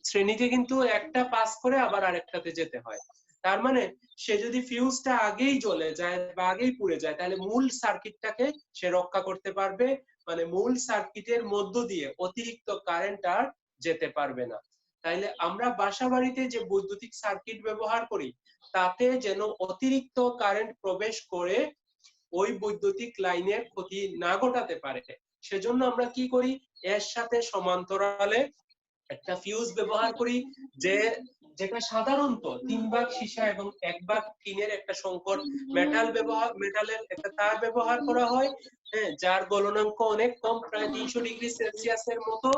শ্রেণীতে কিন্তু একটা পাস করে আবার আরেকটাতে যেতে হয়। তার মানে সে যদি ফিউজটা আগেই জ্বলে যায় বা আগেই পুড়ে যায় তাহলে মূল সার্কিটটাকে সে রক্ষা করতে পারবে, মানে মূল সার্কিটের মধ্য দিয়ে অতিরিক্ত কারেন্ট আর যেতে পারবে না। তাইলে আমরা বাসা বাড়িতে যে বৈদ্যুতিক সার্কিট ব্যবহার করি তাতে যেন অতিরিক্ত কারেন্ট প্রবেশ করে ওই বৈদ্যুতিক লাইনের ক্ষতি না ঘটাতে পারে, সেজন্য আমরা কি করি, এর সাথে সমান্তরালে একটা ফিউজ ব্যবহার করি যেটা সাধারণত 3 ভাগ সীসা এবং 1 ভাগ টিনের একটা সংকর মেটালের একটা তার ব্যবহার করা হয়, হ্যাঁ, যার গলনাঙ্ক অনেক কম, প্রায় 300 ডিগ্রি সেলসিয়াসের মতো।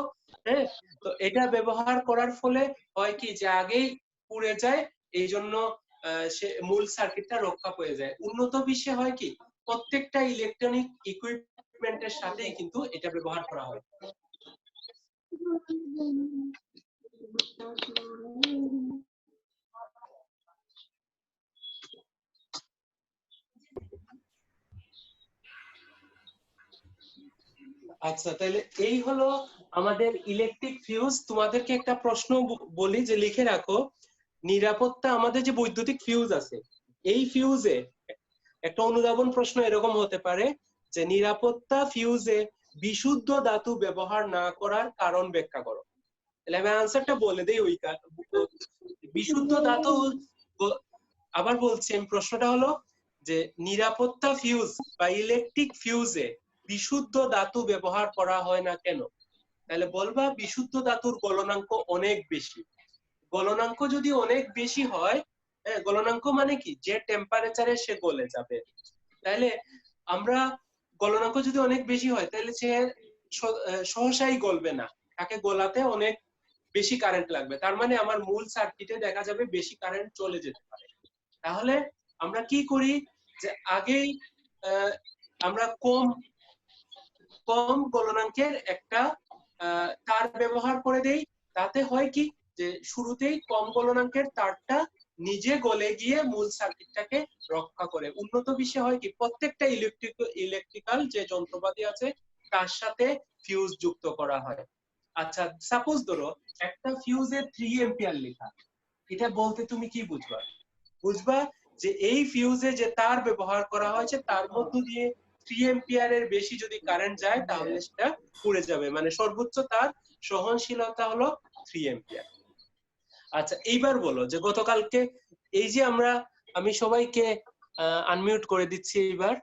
হ্যাঁ, তো এটা ব্যবহার করার ফলে হয় কি যে আগেই পুড়ে যায়, এই জন্য সে মূল সার্কিটটা রক্ষা পেয়ে যায়। উন্নত বিশ্বে হয় কি প্রত্যেকটা ইলেকট্রনিক ইকুইপমেন্টের সাথেই কিন্তু এটা ব্যবহার করা হয়। আচ্ছা, তাহলে এই হলো আমাদের ইলেকট্রিক ফিউজ। তোমাদেরকে একটা প্রশ্ন বলি যে লিখে রাখো, নিরাপত্তা আমাদের যে বৈদ্যুতিক ফিউজ আছে এই ফিউজে একটা অনুধাবন প্রশ্ন এরকম হতে পারে যে নিরাপত্তা ফিউজে বিশুদ্ধ ধাতু ব্যবহার না করার কারণ ব্যাখ্যা করো। তাহলে আমি আনসারটা বলে দেই। ওই বিশুদ্ধ ধাতু, আবার বলছি আমি, প্রশ্নটা হলো যে নিরাপত্তা ফিউজ বা ইলেকট্রিক ফিউজে বিশুদ্ধ ধাতু ব্যবহার করা হয় না কেন? তাহলে বলবা বিশুদ্ধ ধাতুর গলনাঙ্ক অনেক বেশি। গলনাঙ্ক যদি অনেক বেশি হয়, হ্যাঁ, গলনাঙ্ক মানে কি, যে টেম্পারেচারে সে গলে যাবে। তাহলে আমরা গলনাঙ্ক যদি অনেক বেশি হয় তাহলে সে সহসাই গলবে না, তাকে গলাতে অনেক বেশি কারেন্ট লাগবে। তার মানে আমার মূল সার্কিটে দেখা যাবে বেশি কারেন্ট চলে যেতে পারে। তাহলে আমরা কি করি যে আগেই আমরা কম গলনাঙ্কের একটা তার ব্যবহার করে দেই। তাতে হয় কি যে শুরুতেই কম গলনাঙ্কের তারটা নিজে গলে গিয়ে মূল সার্কিটটাকে রক্ষা করে। উন্নত বিশ্বে হয় কি প্রত্যেকটা ইলেকট্রিক্যাল যে যন্ত্রপাতি আছে তার সাথে ফিউজ যুক্ত করা হয়। আচ্ছা, সাপোজ ধরো একটা ফিউজে 3 এম্পিয়ার লেখা, এটা বলতে তুমি কি বুঝবা যে এই ফিউজে যে তার ব্যবহার করা হয়েছে তার মধ্য দিয়ে 3 এম্পিয়ারের বেশি যদি কারেন্ট যায় তাহলে সেটা পুড়ে যাবে, মানে সর্বোচ্চ তার সহনশীলতা হলো 3 এম্পিয়ার। আচ্ছা, এইবার বলো যে গতকালকে এই যে আমি সবাইকে আনমিউট করে দিচ্ছি এইবার।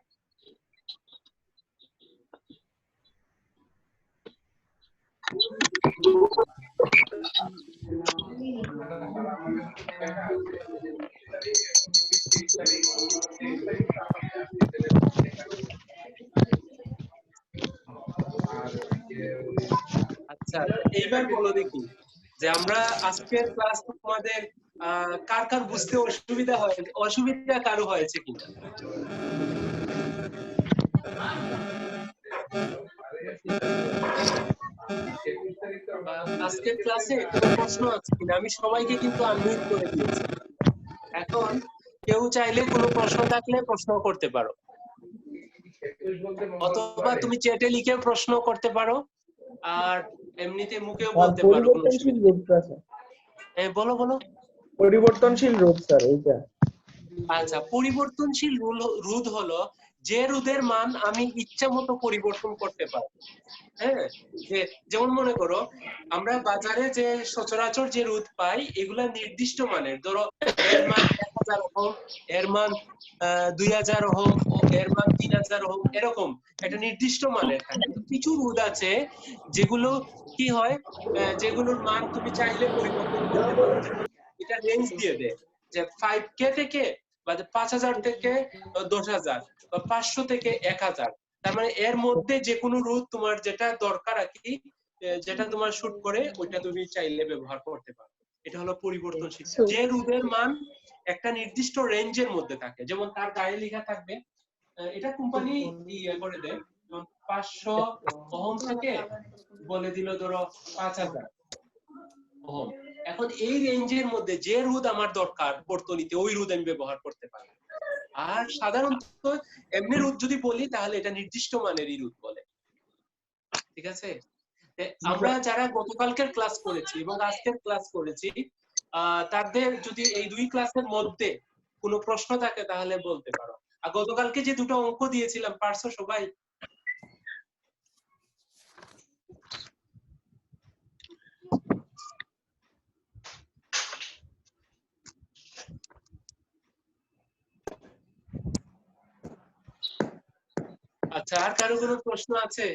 আচ্ছা, এইবার বলো দেখি যে আমরা আজকের ক্লাস তোমাদের কার কার বুঝতে অসুবিধা কারো হয়েছে কিনা? আজকের ক্লাসে কোনো প্রশ্ন আছে কিনা? আমি সবাইকে কিন্তু আনমিউট করে দিয়েছি। এখন কেউ চাইলে কোনো প্রশ্ন থাকলে প্রশ্ন করতে পারো, অথবা তুমি চ্যাটে লিখে প্রশ্ন করতে পারো, আর এমনিতে মুখেও বলতে পারো, কোনো অসুবিধা নেই। হ্যাঁ, বলো বলো। পরিবর্তনশীল রোধ স্যার এইটা। আচ্ছা, পরিবর্তনশীল রোধ হলো যে রোধের মান আমি ইচ্ছা মতো পরিবর্তন করতে পারি। হ্যাঁ, যেমন মনে করো আমরা বাজারে যে সচরাচর যে রোধ পাই এগুলা নির্দিষ্ট মানের, ধরো এর মান 1000 ওহম, এর মান 2000 ওহম, এর মান 3000 ওহম, এরকম একটা নির্দিষ্ট মানের থাকে। কিছু রোধ আছে যেগুলো কি হয়, যেগুলোর মান তুমি চাইলে পরিবর্তন করতে পারো। এটা রেঞ্জ দিয়ে দেয় যে 5K থেকে বা 5000 থেকে 10000 বা 500 থেকে 1000। তার মানে এর মধ্যে যে কোনো রোধ তোমার যেটা দরকার আর কি, যেটা তোমার শুট করে ওইটা তুমি চাইলে ব্যবহার করতে পারো। এটা হলো পরিবর্তনশীল। যে রোধের মান একটা নির্দিষ্ট রেঞ্জের মধ্যে থাকে, যেমন তার গায়ে লেখা থাকবে, এটা কোম্পানি করে দেয়, যেমন 500 ওহম থেকে বলে দিল ধরো 5000 ওহম। এখন এই রেঞ্জের মধ্যে যে রোধ আমার দরকার বর্তনীতে, ওই রোধ আমি ব্যবহার করতে পারি। আর সাধারণত এমনি রোধ যদি বলি তাহলে এটা নির্দিষ্ট মানেরই রোধ বলে। ঠিক আছে? আমরা যারা গতকালকের ক্লাস করেছি এবং আজকের ক্লাস করেছি, তাদের যদি এই দুই ক্লাসের মধ্যে কোনো প্রশ্ন থাকে তাহলে বলতে পারো। আর গতকালকে যে দুটো অঙ্ক দিয়েছিলাম, পারছো সবাই? আচ্ছা, আর কারো কোনো প্রশ্ন আছে?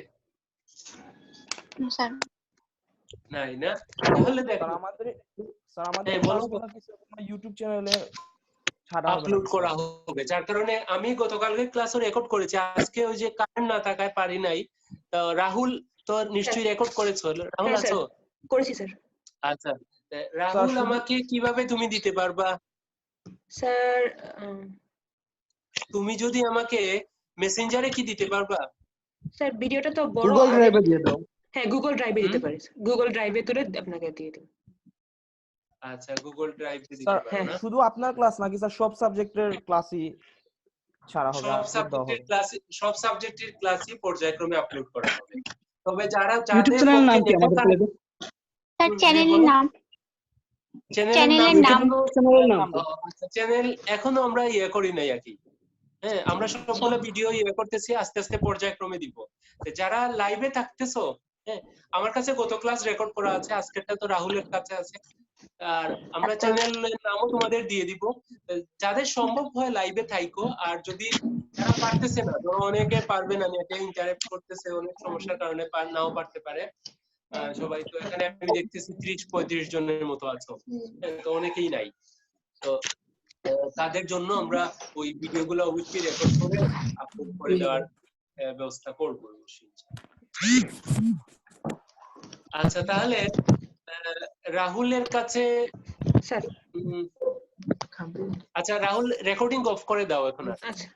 স্যার নাই না? তাহলে দেখো, আমাদের হ্যাঁ, বলো। ক্লাসগুলো কিছু ইউটিউব চ্যানেলে ছাড়া হবে আপলোড নাকি, করা স্যার? হবে, যার কারণে আমি গতকালকে ক্লাসও রেকর্ড করেছি। আজকে ওই যে কারেন্ট না থাকায় পারি নাই। রাহুল তো নিশ্চয়ই রেকর্ড করেছো। রাহুল হ্যাঁ, আছো? স্যার করেছি স্যার। আচ্ছা, রাহুল শুধু- আমাকে কিভাবে তুমি দিতে পারবা? স্যার তুমি যদি আমাকে মেসেঞ্জারে কি দিতে পারবা? স্যার ভিডিওটা তো বড়, গুগল ড্রাইভে দিয়ে দাও। হ্যাঁ গুগল ড্রাইভে দিতে পারি, গুগল ড্রাইভে তুলে আপনাকে দিয়ে দিই। আচ্ছা, গুগল ড্রাইভে দিতে স্যার পারো না? শুধু আপনার ক্লাস নাকি স্যার সব সাবজেক্টের ক্লাসই ছাড়া হবে, সব সাবজেক্টের ক্লাসই পর্যায়ক্রমে আপলোড করা হবে। তবে ইউটিউব চ্যানেলের নাম কি আমাদের বলে দিন? স্যার চ্যানেলের নাম, চ্যানেলের নাম চ্যানেলের নাম চ্যানেল এখনো আমরা করি নাই আর কি। হ্যাঁ, আমরা সবগুলো ভিডিও করতেছি, আস্তে আস্তে পর্যায়ক্রমে দিব। যারা লাইভে থাকতেছো, হ্যাঁ, আমার কাছে গত ক্লাস রেকর্ড করা আছে, আজকেরটা তো রাহুলের কাছে আছে। আর আমরা চ্যানেলের নামও তোমাদের দিয়ে দিব। যাদের সম্ভব হয় লাইভে থাইকো, আর যদি যারা পারতেছে না, ধরো অনেকে পারবে না, নেটে ইন্টারাপ্ট করতেছে, অনেক সমস্যার কারণে নাও পারতে পারে। সবাই তো এখানে আমি দেখতেছি 30-35 জনের মতো আছো, তো অনেকেই নাই। তো তাদের জন্য আমরা ওই ভিডিওগুলো অবশ্যই রেকর্ড করে আপলোড করে দেওয়ার ব্যবস্থা করবো অবশ্যই। আচ্ছা, তাহলে রাহুলের কাছে, স্যার। আচ্ছা রাহুল রেকর্ডিং অফ করে দাও এখন। আচ্ছা।